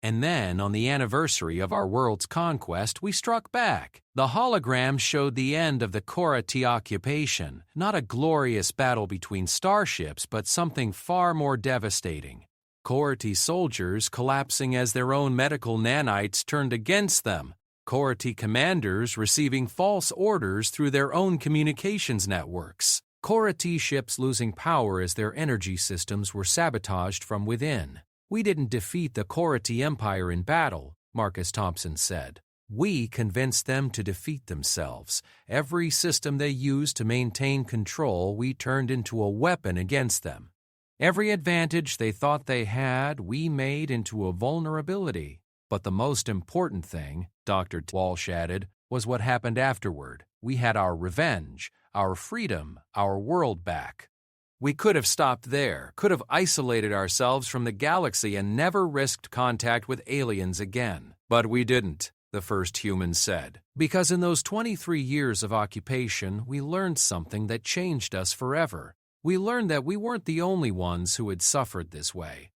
And then, on the anniversary of our world's conquest, we struck back. The hologram showed the end of the Korathi occupation, not a glorious battle between starships, but something far more devastating. Korathi soldiers collapsing as their own medical nanites turned against them. Korathi commanders receiving false orders through their own communications networks. Korathi ships losing power as their energy systems were sabotaged from within. We didn't defeat the Korathi Empire in battle, Marcus Thompson said. We convinced them to defeat themselves. Every system they used to maintain control, we turned into a weapon against them. Every advantage they thought they had, we made into a vulnerability. But the most important thing, Dr. Walsh added, was what happened afterward. We had our revenge, our freedom, our world back. We could have stopped there, could have isolated ourselves from the galaxy and never risked contact with aliens again. But we didn't, the first human said, because in those 23 years of occupation, we learned something that changed us forever. We learned that we weren't the only ones who had suffered this way.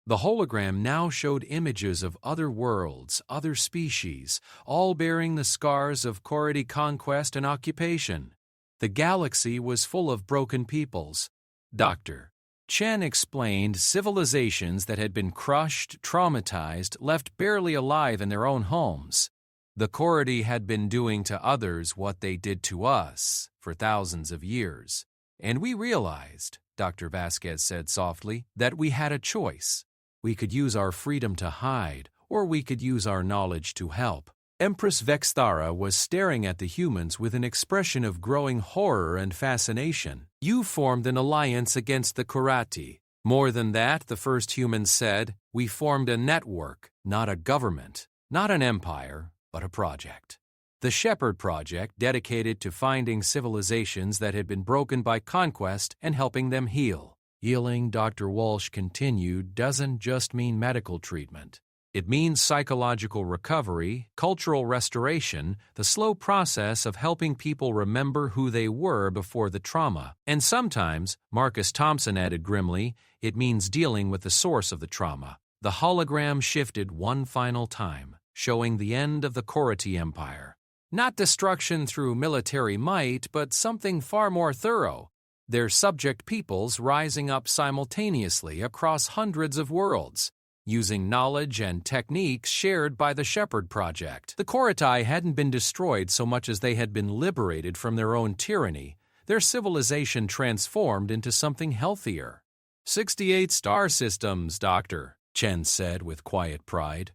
The hologram now showed images of other worlds, other species, all bearing the scars of Korathi conquest and occupation. The galaxy was full of broken peoples. Dr. Chen explained civilizations that had been crushed, traumatized, left barely alive in their own homes. The Korathi had been doing to others what they did to us for thousands of years. And we realized, Dr. Vasquez said softly, that we had a choice. We could use our freedom to hide, or we could use our knowledge to help. Empress Vexthara was staring at the humans with an expression of growing horror and fascination. You formed an alliance against the Korathi. More than that, the first human said, we formed a network, not a government, not an empire, but a project. The Shepherd Project, dedicated to finding civilizations that had been broken by conquest and helping them heal. Healing, Dr. Walsh continued, doesn't just mean medical treatment. It means psychological recovery, cultural restoration, the slow process of helping people remember who they were before the trauma. And sometimes, Marcus Thompson added grimly, it means dealing with the source of the trauma. The hologram shifted one final time, showing the end of the Korathi Empire. Not destruction through military might, but something far more thorough. Their subject peoples rising up simultaneously across hundreds of worlds, using knowledge and techniques shared by the Shepherd Project. The Korathi hadn't been destroyed so much as they had been liberated from their own tyranny, their civilization transformed into something healthier. 68 star systems, Doctor, Chen said with quiet pride.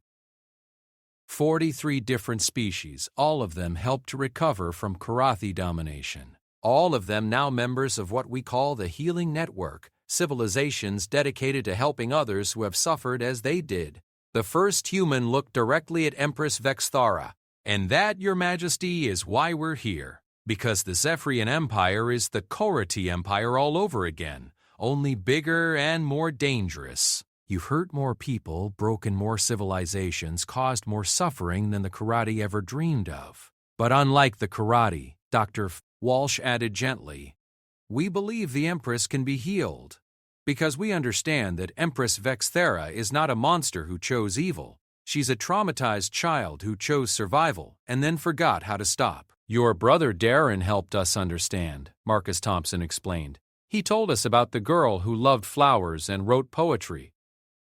43 different species, all of them helped to recover from Korathi domination. All of them now members of what we call the Healing Network, civilizations dedicated to helping others who have suffered as they did. The first human looked directly at Empress Vexthara. And that, Your Majesty, is why we're here. Because the Zephyrian Empire is the Korathi Empire all over again, only bigger and more dangerous. You've hurt more people, broken more civilizations, caused more suffering than the Korathi ever dreamed of. But unlike the Korathi, Dr. Walsh added gently, we believe the Empress can be healed, because we understand that Empress Vexthara is not a monster who chose evil. She's a traumatized child who chose survival and then forgot how to stop. Your brother Darren helped us understand, Marcus Thompson explained. He told us about the girl who loved flowers and wrote poetry.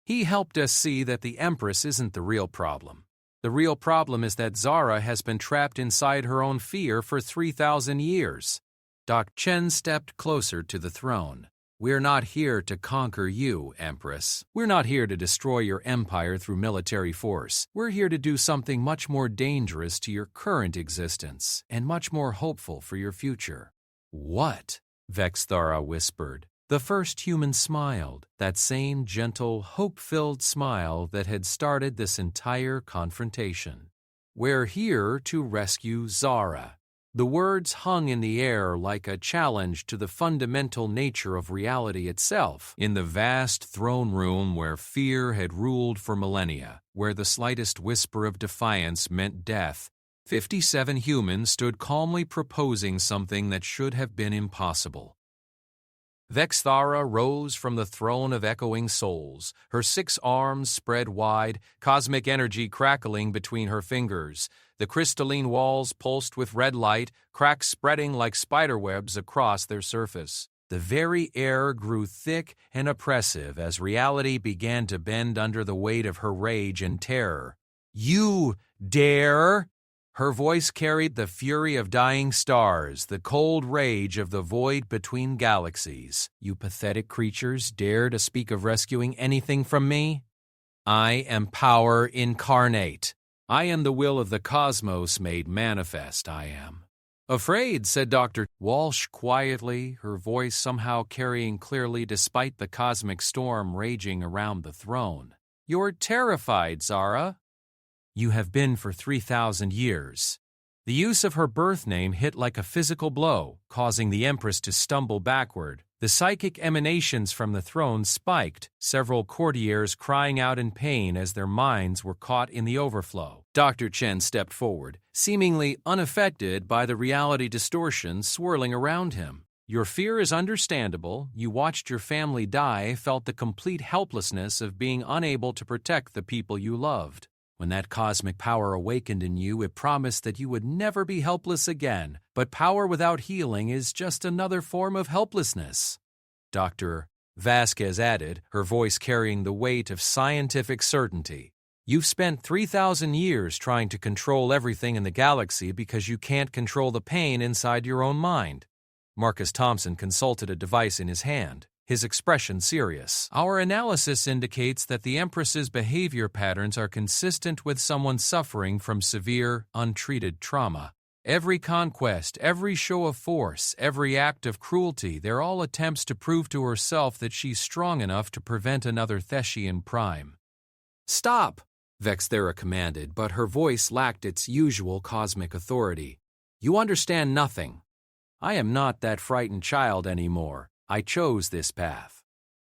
He helped us see that the Empress isn't the real problem. The real problem is that Zara has been trapped inside her own fear for 3,000 years. Dr. Chen stepped closer to the throne. We're not here to conquer you, Empress. We're not here to destroy your empire through military force. We're here to do something much more dangerous to your current existence and much more hopeful for your future. What? Vexthara whispered. The first human smiled, that same gentle, hope-filled smile that had started this entire confrontation. We're here to rescue Zara. The words hung in the air like a challenge to the fundamental nature of reality itself. In the vast throne room where fear had ruled for millennia, where the slightest whisper of defiance meant death, 57 humans stood calmly proposing something that should have been impossible. Vexthara rose from the throne of echoing souls, her 6 arms spread wide, cosmic energy crackling between her fingers. The crystalline walls pulsed with red light, cracks spreading like spiderwebs across their surface. The very air grew thick and oppressive as reality began to bend under the weight of her rage and terror. "You dare!" Her voice carried the fury of dying stars, the cold rage of the void between galaxies. "You pathetic creatures dare to speak of rescuing anything from me? I am power incarnate. I am the will of the cosmos made manifest, I am." "Afraid," said Dr. Walsh quietly, her voice somehow carrying clearly despite the cosmic storm raging around the throne. "You're terrified, Zara." "You have been for 3,000 years. The use of her birth name hit like a physical blow, causing the Empress to stumble backward. The psychic emanations from the throne spiked, several courtiers crying out in pain as their minds were caught in the overflow. Dr. Chen stepped forward, seemingly unaffected by the reality distortion swirling around him. "Your fear is understandable. You watched your family die, felt the complete helplessness of being unable to protect the people you loved. When that cosmic power awakened in you, it promised that you would never be helpless again, but power without healing is just another form of helplessness." Dr. Vasquez added, her voice carrying the weight of scientific certainty. "You've spent 3,000 years trying to control everything in the galaxy because you can't control the pain inside your own mind." Marcus Thompson consulted a device in his hand, his expression serious. "Our analysis indicates that the Empress's behavior patterns are consistent with someone suffering from severe, untreated trauma. Every conquest, every show of force, every act of cruelty, they're all attempts to prove to herself that she's strong enough to prevent another HFY Prime." "Stop!" Vexthara commanded, but her voice lacked its usual cosmic authority. "You understand nothing. I am not that frightened child anymore. I chose this path.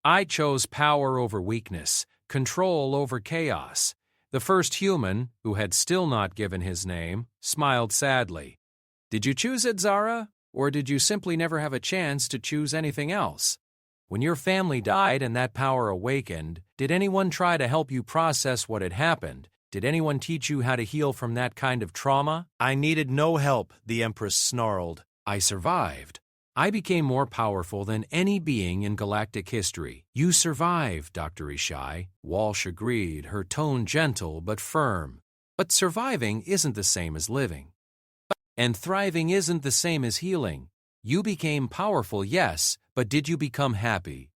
I chose power over weakness, control over chaos." The first human, who had still not given his name, smiled sadly. "Did you choose it, Zara? Or did you simply never have a chance to choose anything else? When your family died and that power awakened, did anyone try to help you process what had happened? Did anyone teach you how to heal from that kind of trauma?" "I needed no help," the Empress snarled. "I survived. I became more powerful than any being in galactic history." "You survived, Dr. Ishai," Walsh agreed, her tone gentle but firm. "But surviving isn't the same as living. And thriving isn't the same as healing. You became powerful, yes, but did you become happy?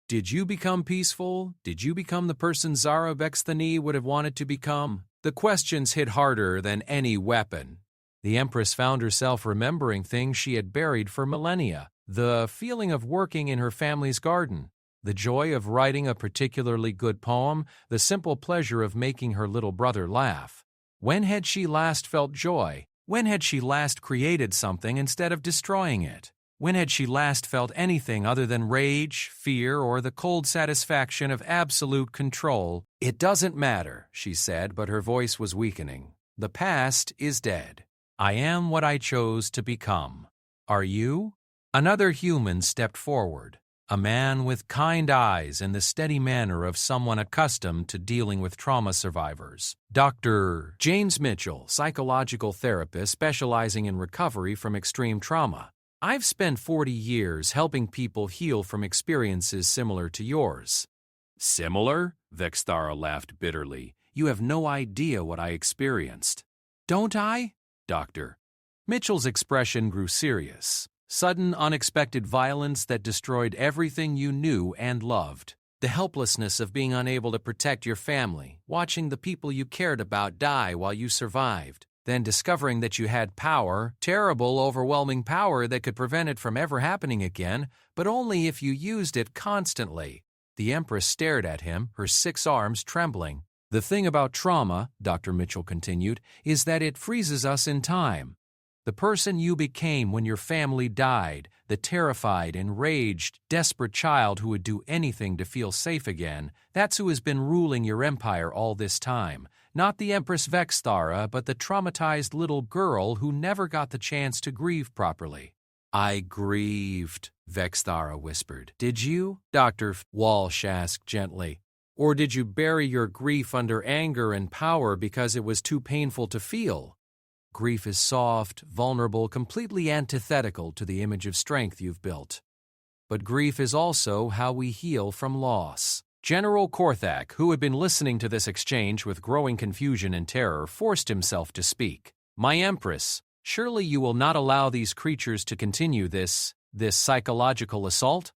Did you become peaceful? Did you become the person Zara Bexthani would have wanted to become?" The questions hit harder than any weapon. The Empress found herself remembering things she had buried for millennia. The feeling of working in her family's garden, the joy of writing a particularly good poem, the simple pleasure of making her little brother laugh. When had she last felt joy? When had she last created something instead of destroying it? When had she last felt anything other than rage, fear, or the cold satisfaction of absolute control? "It doesn't matter," she said, but her voice was weakening. "The past is dead. I am what I chose to become. Are you?" Another human stepped forward, a man with kind eyes and the steady manner of someone accustomed to dealing with trauma survivors. Dr. James Mitchell, psychological therapist specializing in recovery from extreme trauma. "I've spent 40 years helping people heal from experiences similar to yours." "Similar?" Vexthara laughed bitterly. "You have no idea what I experienced." "Don't I?" Doctor. Mitchell's expression grew serious. "Sudden, unexpected violence that destroyed everything you knew and loved. The helplessness of being unable to protect your family, watching the people you cared about die while you survived. then discovering that you had power, terrible, overwhelming power that could prevent it from ever happening again, but only if you used it constantly. The Empress stared at him, her 6 arms trembling. The thing about trauma, Dr. Mitchell continued, is that it freezes us in time. The person you became when your family died, the terrified, enraged, desperate child who would do anything to feel safe again, that's who has been ruling your empire all this time. Not the Empress Vexthara, but the traumatized little girl who never got the chance to grieve properly. I grieved, Vexthara whispered. Did you? Dr. Walsh asked gently. Or did you bury your grief under anger and power because it was too painful to feel? Grief is soft, vulnerable, completely antithetical to the image of strength you've built. But grief is also how we heal from loss. General Korthak, who had been listening to this exchange with growing confusion and terror, forced himself to speak. My Empress, surely you will not allow these creatures to continue this psychological assault?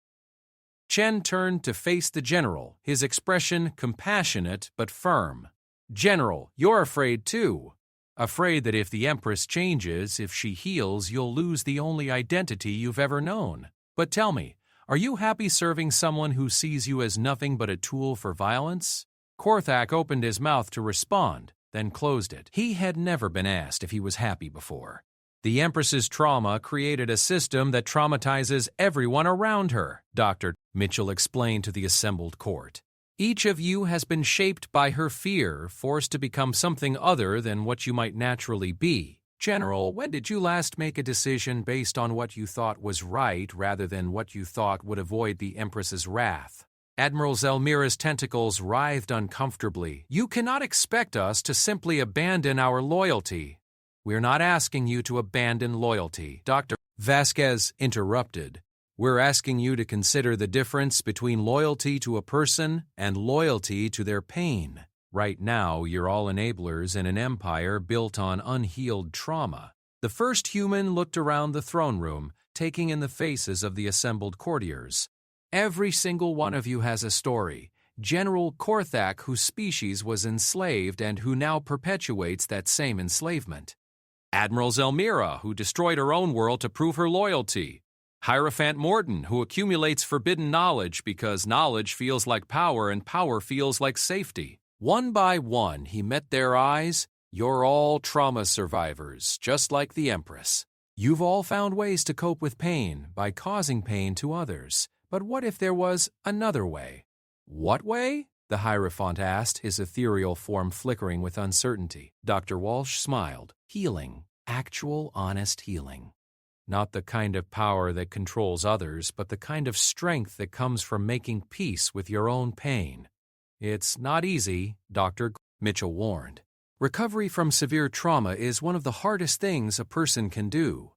Chen turned to face the general, his expression compassionate but firm. General, you're afraid too. Afraid that if the Empress changes, if she heals, you'll lose the only identity you've ever known. But tell me, are you happy serving someone who sees you as nothing but a tool for violence? Korthak opened his mouth to respond, then closed it. He had never been asked if he was happy before. The Empress's trauma created a system that traumatizes everyone around her, Dr. Mitchell explained to the assembled court. Each of you has been shaped by her fear, forced to become something other than what you might naturally be. General, when did you last make a decision based on what you thought was right rather than what you thought would avoid the Empress's wrath? Admiral Zelmira's tentacles writhed uncomfortably. You cannot expect us to simply abandon our loyalty. We're not asking you to abandon loyalty, Dr. Vasquez interrupted. We're asking you to consider the difference between loyalty to a person and loyalty to their pain. Right now, you're all enablers in an empire built on unhealed trauma. The first human looked around the throne room, taking in the faces of the assembled courtiers. Every single one of you has a story. General Korthak, whose species was enslaved and who now perpetuates that same enslavement. Admiral Zelmira, who destroyed her own world to prove her loyalty. Hierophant Morton, who accumulates forbidden knowledge because knowledge feels like power and power feels like safety. One by one, he met their eyes. You're all trauma survivors, just like the Empress. You've all found ways to cope with pain by causing pain to others. But what if there was another way? What way? The Hierophant asked, his ethereal form flickering with uncertainty. Dr. Walsh smiled. Healing. Actual, honest healing. Not the kind of power that controls others, but the kind of strength that comes from making peace with your own pain. It's not easy, Dr. Mitchell warned. Recovery from severe trauma is one of the hardest things a person can do.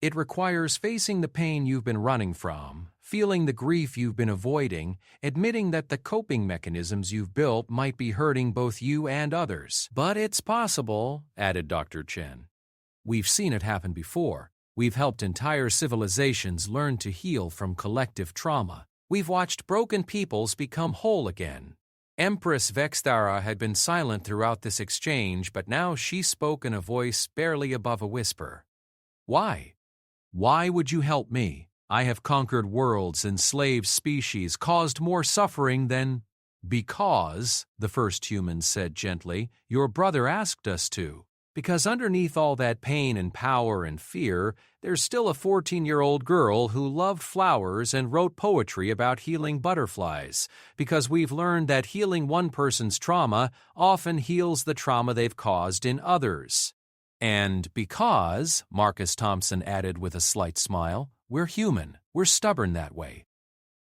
It requires facing the pain you've been running from, feeling the grief you've been avoiding, admitting that the coping mechanisms you've built might be hurting both you and others. But it's possible, added Dr. Chen. We've seen it happen before. We've helped entire civilizations learn to heal from collective trauma. We've watched broken peoples become whole again. Empress Vexthara had been silent throughout this exchange, but now she spoke in a voice barely above a whisper. Why? Why would you help me? I have conquered worlds, enslaved species, caused more suffering than... Because, the first human said gently, your brother asked us to. Because underneath all that pain and power and fear, there's still a 14-year-old girl who loved flowers and wrote poetry about healing butterflies. Because we've learned that healing one person's trauma often heals the trauma they've caused in others. And because, Marcus Thompson added with a slight smile, we're human. We're stubborn that way.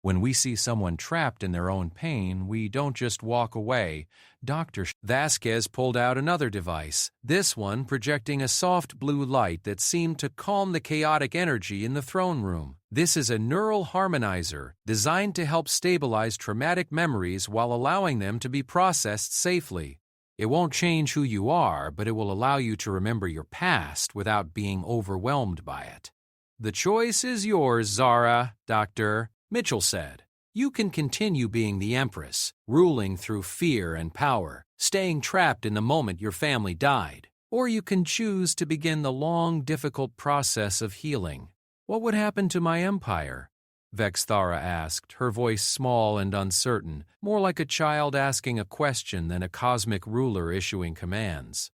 When we see someone trapped in their own pain, we don't just walk away. Dr. Vasquez pulled out another device, this one projecting a soft blue light that seemed to calm the chaotic energy in the throne room. This is a neural harmonizer designed to help stabilize traumatic memories while allowing them to be processed safely. It won't change who you are, but it will allow you to remember your past without being overwhelmed by it. The choice is yours, Zara, Dr. Mitchell said. You can continue being the Empress, ruling through fear and power, staying trapped in the moment your family died. Or you can choose to begin the long, difficult process of healing. What would happen to my empire? Vexthara asked, her voice small and uncertain, more like a child asking a question than a cosmic ruler issuing commands.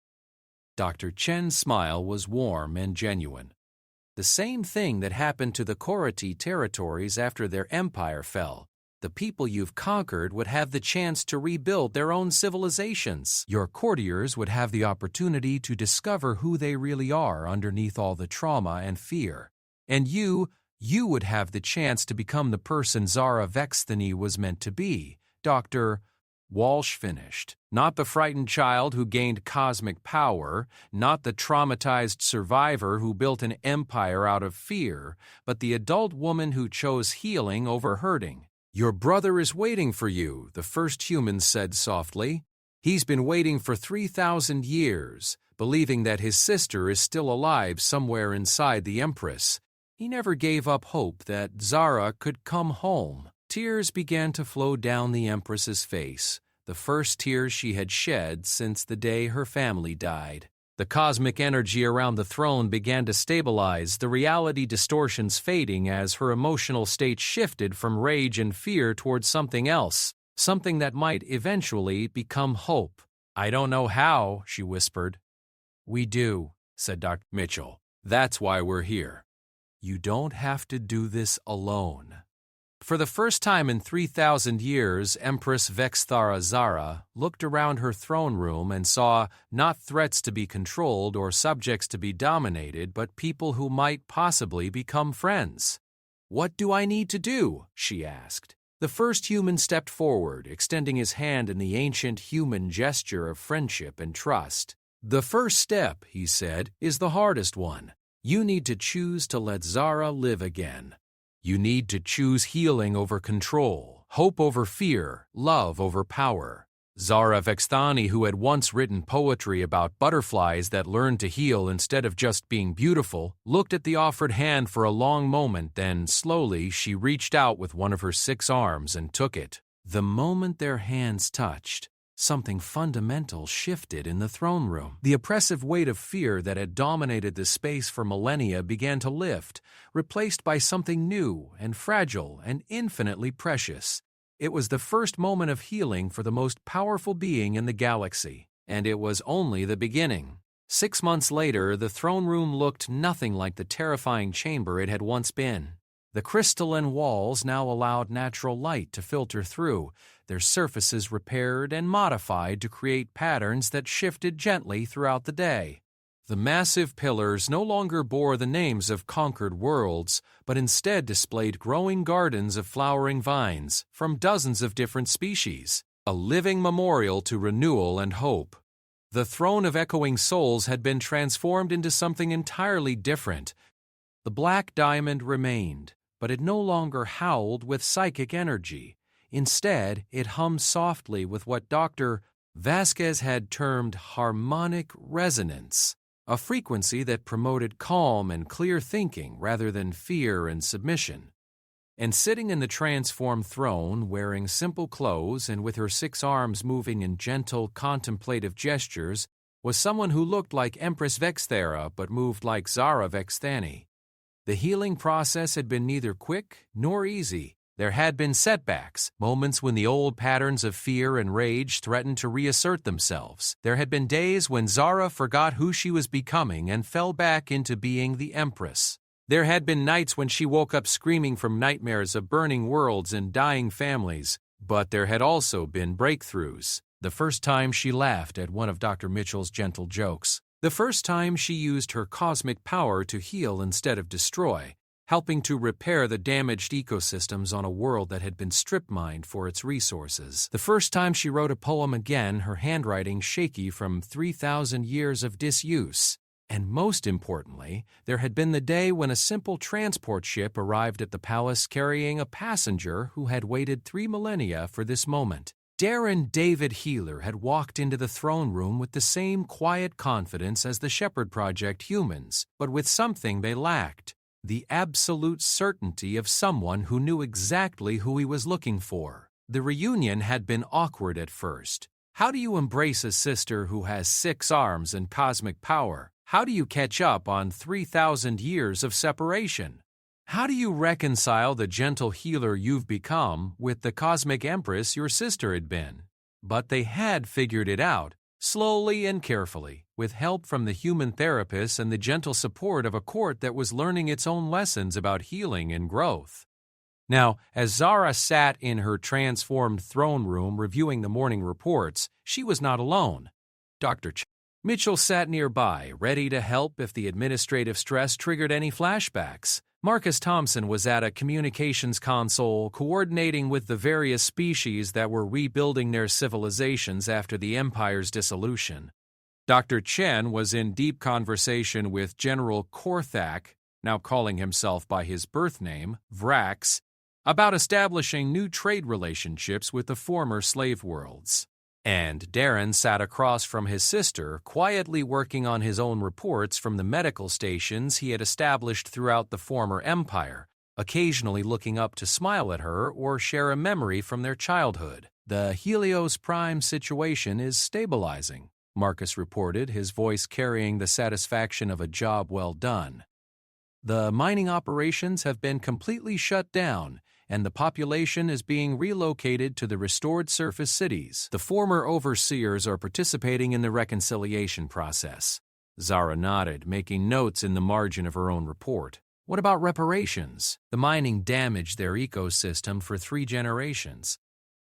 Dr. Chen's smile was warm and genuine. The same thing that happened to the Korati territories after their empire fell. The people you've conquered would have the chance to rebuild their own civilizations. Your courtiers would have the opportunity to discover who they really are underneath all the trauma and fear. And you would have the chance to become the person Zara Vexthani was meant to be, Dr. Walsh finished. Not the frightened child who gained cosmic power, not the traumatized survivor who built an empire out of fear, but the adult woman who chose healing over hurting. Your brother is waiting for you, the first human said softly. He's been waiting for 3,000 years, believing that his sister is still alive somewhere inside the Empress. He never gave up hope that Zara could come home. Tears began to flow down the Empress's face, the first tears she had shed since the day her family died. The cosmic energy around the throne began to stabilize, the reality distortions fading as her emotional state shifted from rage and fear towards something else, something that might eventually become hope. I don't know how, she whispered. We do, said Dr. Mitchell. That's why we're here. You don't have to do this alone. For the first time in 3,000 years, Empress Vexthara Zara looked around her throne room and saw not threats to be controlled or subjects to be dominated, but people who might possibly become friends. What do I need to do? She asked. The first human stepped forward, extending his hand in the ancient human gesture of friendship and trust. The first step, he said, is the hardest one. You need to choose to let Zara live again. You need to choose healing over control, hope over fear, love over power. Zara Vexthani, who had once written poetry about butterflies that learned to heal instead of just being beautiful, looked at the offered hand for a long moment, then slowly she reached out with one of her 6 arms and took it. The moment their hands touched, something fundamental shifted in the throne room. The oppressive weight of fear that had dominated the space for millennia began to lift, replaced by something new and fragile and infinitely precious. It was the first moment of healing for the most powerful being in the galaxy, and it was only the beginning. 6 months later, the throne room looked nothing like the terrifying chamber it had once been. The crystalline walls now allowed natural light to filter through, their surfaces repaired and modified to create patterns that shifted gently throughout the day. The massive pillars no longer bore the names of conquered worlds, but instead displayed growing gardens of flowering vines from dozens of different species, a living memorial to renewal and hope. The throne of echoing souls had been transformed into something entirely different. The black diamond remained, but it no longer howled with psychic energy. Instead, it hummed softly with what Dr. Vasquez had termed harmonic resonance, a frequency that promoted calm and clear thinking rather than fear and submission. And sitting in the transformed throne, wearing simple clothes and with her 6 arms moving in gentle, contemplative gestures, was someone who looked like Empress Vexthara but moved like Zara Vexthani. The healing process had been neither quick nor easy. There had been setbacks, moments when the old patterns of fear and rage threatened to reassert themselves. There had been days when Zara forgot who she was becoming and fell back into being the Empress. There had been nights when she woke up screaming from nightmares of burning worlds and dying families. But there had also been breakthroughs. The first time she laughed at one of Dr. Mitchell's gentle jokes. The first time she used her cosmic power to heal instead of destroy, helping to repair the damaged ecosystems on a world that had been strip-mined for its resources. The first time she wrote a poem again, her handwriting shaky from 3,000 years of disuse. And most importantly, there had been the day when a simple transport ship arrived at the palace carrying a passenger who had waited 3 millennia for this moment. Terran David Healer had walked into the throne room with the same quiet confidence as the Shepherd Project humans, but with something they lacked. The absolute certainty of someone who knew exactly who he was looking for. The reunion had been awkward at first. How do you embrace a sister who has 6 arms and cosmic power? How do you catch up on 3,000 years of separation? How do you reconcile the gentle healer you've become with the cosmic empress your sister had been? But they had figured it out, slowly and carefully, with help from the human therapists and the gentle support of a court that was learning its own lessons about healing and growth. Now, as Zara sat in her transformed throne room reviewing the morning reports, she was not alone. Dr. Mitchell sat nearby, ready to help if the administrative stress triggered any flashbacks. Marcus Thompson was at a communications console coordinating with the various species that were rebuilding their civilizations after the Empire's dissolution. Dr. Chen was in deep conversation with General Korthak, now calling himself by his birth name, Vrax, about establishing new trade relationships with the former slave worlds. And Darren sat across from his sister, quietly working on his own reports from the medical stations he had established throughout the former empire, occasionally looking up to smile at her or share a memory from their childhood. The HFY Prime situation is stabilizing, Marcus reported, his voice carrying the satisfaction of a job well done. The mining operations have been completely shut down, and the population is being relocated to the restored surface cities. The former overseers are participating in the reconciliation process. Zara nodded, making notes in the margin of her own report. What about reparations? The mining damaged their ecosystem for 3 generations.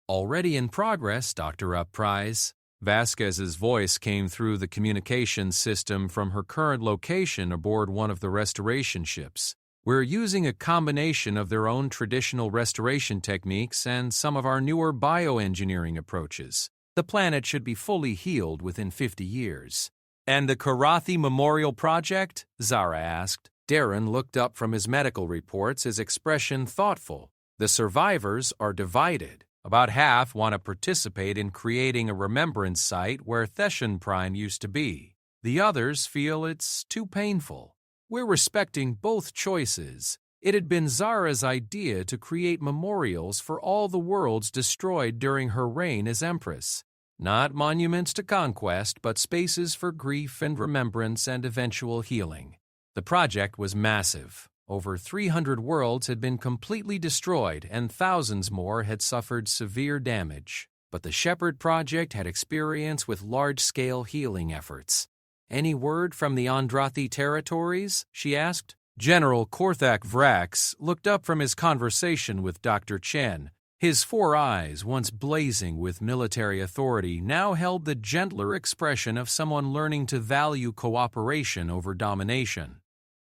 Already in progress, Dr. Uprise. Vasquez's voice came through the communications system from her current location aboard one of the restoration ships. We're using a combination of their own traditional restoration techniques and some of our newer bioengineering approaches. The planet should be fully healed within 50 years. And the Karathi Memorial Project? Zara asked. Darren looked up from his medical reports, his expression thoughtful. The survivors are divided. About half want to participate in creating a remembrance site where HFY Prime used to be. The others feel it's too painful. We're respecting both choices. It had been Zara's idea to create memorials for all the worlds destroyed during her reign as Empress. Not monuments to conquest, but spaces for grief and remembrance and eventual healing. The project was massive. Over 300 worlds had been completely destroyed, and thousands more had suffered severe damage. But the Shepherd Project had experience with large-scale healing efforts. Any word from the Andrathi territories? She asked. General Korthak Vrax looked up from his conversation with Dr. Chen. His 4 eyes, once blazing with military authority, now held the gentler expression of someone learning to value cooperation over domination.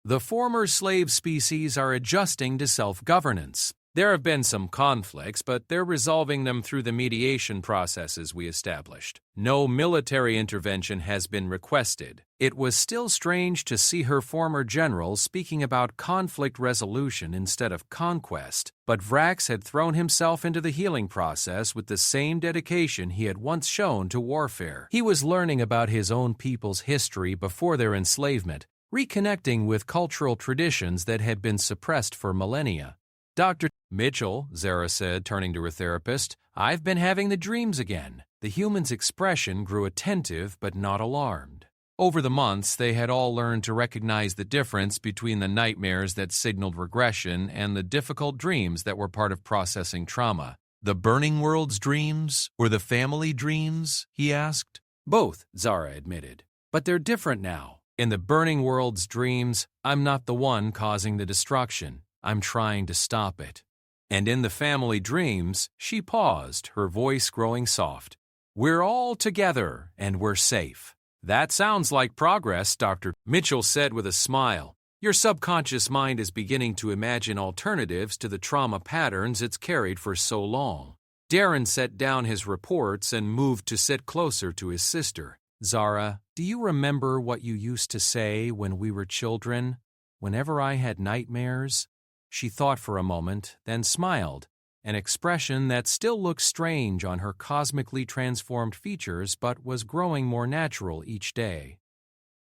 The former slave species are adjusting to self-governance. There have been some conflicts, but they're resolving them through the mediation processes we established. No military intervention has been requested. It was still strange to see her former general speaking about conflict resolution instead of conquest, but Vrax had thrown himself into the healing process with the same dedication he had once shown to warfare. He was learning about his own people's history before their enslavement, reconnecting with cultural traditions that had been suppressed for millennia. Dr. Mitchell, Zara said, turning to her therapist, I've been having the dreams again. The human's expression grew attentive but not alarmed. Over the months, they had all learned to recognize the difference between the nightmares that signaled regression and the difficult dreams that were part of processing trauma. The Burning World's dreams or the family dreams? He asked. Both, Zara admitted. But they're different now. In the Burning World's dreams, I'm not the one causing the destruction. I'm trying to stop it. And in the family dreams, she paused, her voice growing soft. We're all together, and we're safe. That sounds like progress, Dr. Mitchell said with a smile. Your subconscious mind is beginning to imagine alternatives to the trauma patterns it's carried for so long. Darren set down his reports and moved to sit closer to his sister. Zara, do you remember what you used to say when we were children? Whenever I had nightmares? She thought for a moment, then smiled, an expression that still looked strange on her cosmically transformed features but was growing more natural each day.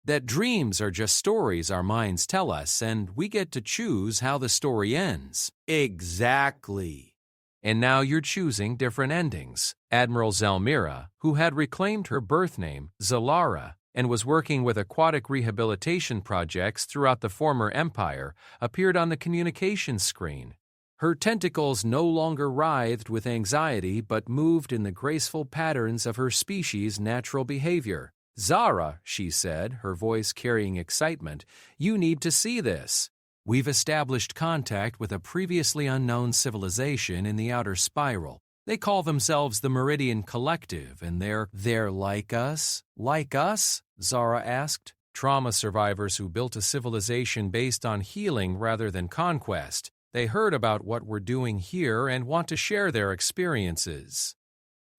That dreams are just stories our minds tell us, and we get to choose how the story ends. Exactly. and now you're choosing different endings. Admiral Zelmira, who had reclaimed her birth name, Zalara, and was working with aquatic rehabilitation projects throughout the former empire, appeared on the communications screen. Her tentacles no longer writhed with anxiety but moved in the graceful patterns of her species' natural behavior. "Zara," she said, her voice carrying excitement, "you need to see this. We've established contact with a previously unknown civilization in the outer spiral. They call themselves the Meridian Collective, and they're like us?" "Like us?" Zara asked. "Trauma survivors who built a civilization based on healing rather than conquest. They heard about what we're doing here and want to share their experiences.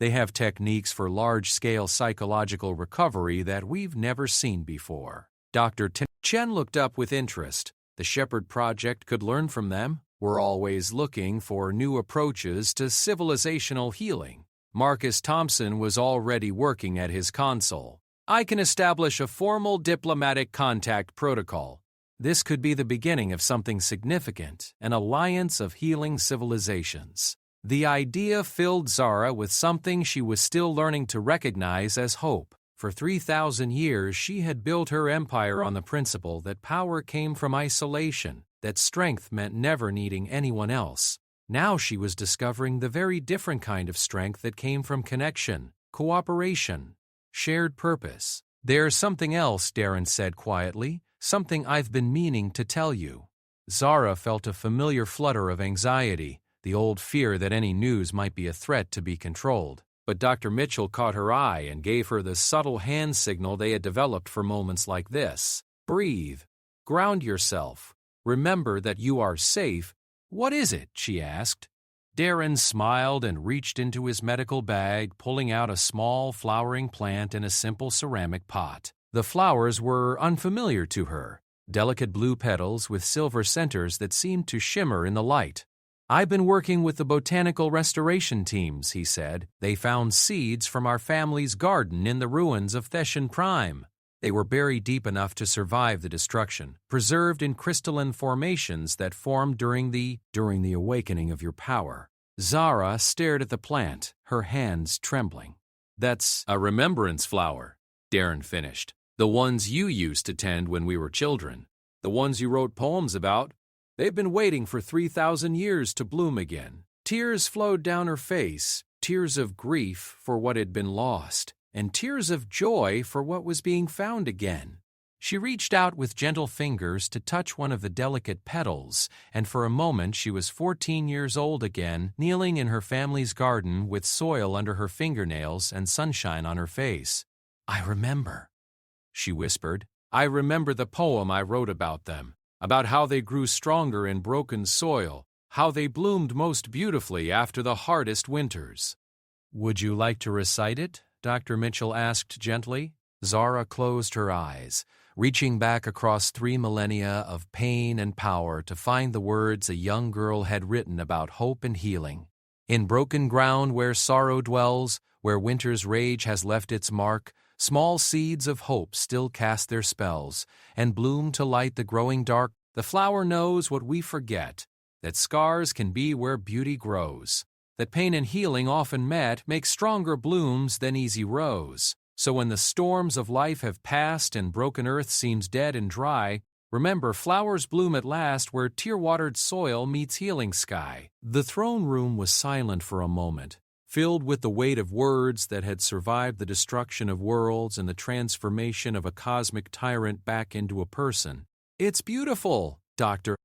They have techniques for large-scale psychological recovery that we've never seen before." Dr. Chen looked up with interest. The Shepherd Project could learn from them. We're always looking for new approaches to civilizational healing. Marcus Thompson was already working at his console. "I can establish a formal diplomatic contact protocol. This could be the beginning of something significant, an alliance of healing civilizations." The idea filled Zara with something she was still learning to recognize as hope. For 3,000 years, she had built her empire on the principle that power came from isolation, that strength meant never needing anyone else. Now she was discovering the very different kind of strength that came from connection, cooperation, shared purpose. "There's something else," Darren said quietly, "something I've been meaning to tell you." Zara felt a familiar flutter of anxiety, the old fear that any news might be a threat to be controlled. But Dr. Mitchell caught her eye and gave her the subtle hand signal they had developed for moments like this. "Breathe. Ground yourself. Remember that you are safe." "What is it?" she asked. Darren smiled and reached into his medical bag, pulling out a small flowering plant in a simple ceramic pot. The flowers were unfamiliar to her, delicate blue petals with silver centers that seemed to shimmer in the light. "I've been working with the botanical restoration teams," he said. "They found seeds from our family's garden in the ruins of HFY Prime. They were buried deep enough to survive the destruction, preserved in crystalline formations that formed during the awakening of your power." Zara stared at the plant, her hands trembling. "That's a remembrance flower," Darren finished. "The ones you used to tend when we were children. The ones you wrote poems about. They've been waiting for 3,000 years to bloom again." Tears flowed down her face, tears of grief for what had been lost, and tears of joy for what was being found again. She reached out with gentle fingers to touch one of the delicate petals, and for a moment she was 14 years old again, kneeling in her family's garden with soil under her fingernails and sunshine on her face. "I remember," she whispered. "I remember the poem I wrote about them. About how they grew stronger in broken soil, how they bloomed most beautifully after the hardest winters." "Would you like to recite it?" Dr. Mitchell asked gently. Zara closed her eyes, reaching back across 3 millennia of pain and power to find the words a young girl had written about hope and healing. "In broken ground where sorrow dwells, where winter's rage has left its mark, small seeds of hope still cast their spells, and bloom to light the growing dark. The flower knows what we forget, that scars can be where beauty grows, that pain and healing often met make stronger blooms than easy rose. So when the storms of life have passed and broken earth seems dead and dry, remember flowers bloom at last where tear-watered soil meets healing sky." The throne room was silent for a moment, filled with the weight of words that had survived the destruction of worlds and the transformation of a cosmic tyrant back into a person. "It's beautiful," Dr.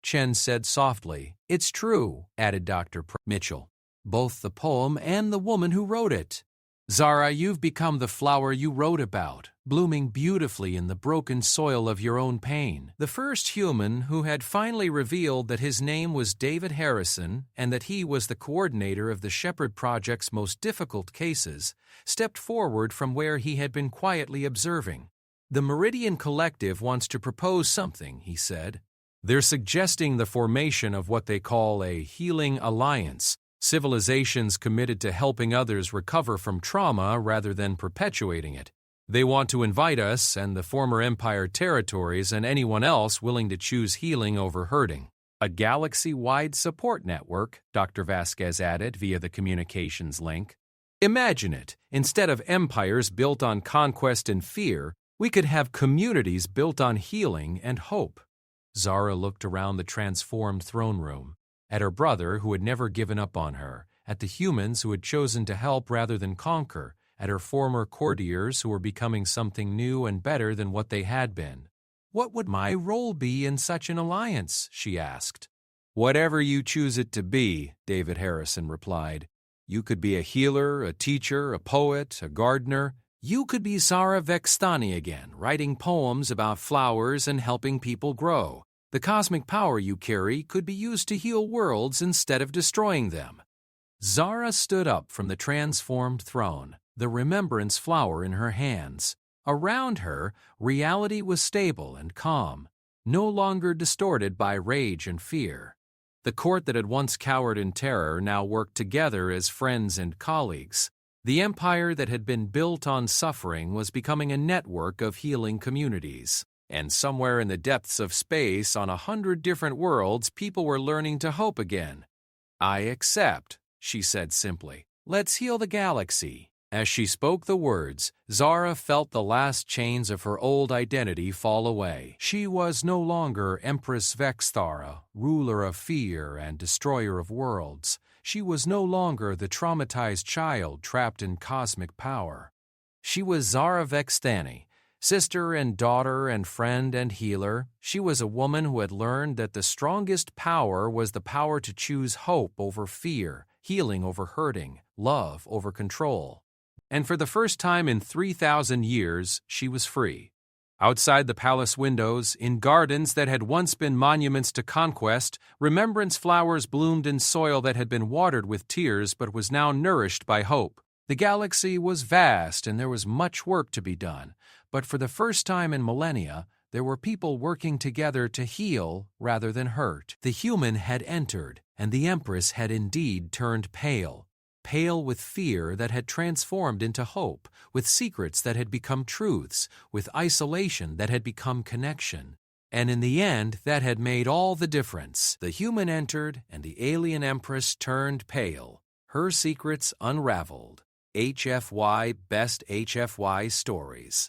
Chen said softly. "It's true," added Dr. Mitchell. "Both the poem and the woman who wrote it. Zara, you've become the flower you wrote about, blooming beautifully in the broken soil of your own pain." The first human who had finally revealed that his name was David Harrison and that he was the coordinator of the Shepherd Project's most difficult cases stepped forward from where he had been quietly observing. "The Meridian Collective wants to propose something," he said. "They're suggesting the formation of what they call a healing alliance, civilizations committed to helping others recover from trauma rather than perpetuating it. They want to invite us and the former Empire territories and anyone else willing to choose healing over hurting." A galaxy-wide support network, Dr. Vasquez added via the communications link. Imagine it. Instead of empires built on conquest and fear, we could have communities built on healing and hope. Zara looked around the transformed throne room, at her brother who had never given up on her, at the humans who had chosen to help rather than conquer, at her former courtiers who were becoming something new and better than what they had been. "What would my role be in such an alliance?" she asked. "Whatever you choose it to be," David Harrison replied. "You could be a healer, a teacher, a poet, a gardener. You could be Zara Vextani again, writing poems about flowers and helping people grow. The cosmic power you carry could be used to heal worlds instead of destroying them." Zara stood up from the transformed throne, the remembrance flower in her hands. Around her, reality was stable and calm, no longer distorted by rage and fear. The court that had once cowered in terror now worked together as friends and colleagues. The empire that had been built on suffering was becoming a network of healing communities. And somewhere in the depths of space, on 100 different worlds, people were learning to hope again. "I accept," she said simply. "Let's heal the galaxy." As she spoke the words, Zara felt the last chains of her old identity fall away. She was no longer Empress Vexthara, ruler of fear and destroyer of worlds. She was no longer the traumatized child trapped in cosmic power. She was Zara Vextani, sister and daughter and friend and healer. She was a woman who had learned that the strongest power was the power to choose hope over fear, healing over hurting, love over control. And for the first time in 3,000 years, she was free. Outside the palace windows, in gardens that had once been monuments to conquest, remembrance flowers bloomed in soil that had been watered with tears but was now nourished by hope. The galaxy was vast and there was much work to be done, but for the first time in millennia, there were people working together to heal rather than hurt. The human had entered, and the Empress had indeed turned pale. Pale with fear that had transformed into hope, with secrets that had become truths, with isolation that had become connection. And in the end, that had made all the difference. The human entered, and the alien Empress turned pale. Her secrets unraveled. HFY Best HFY Stories.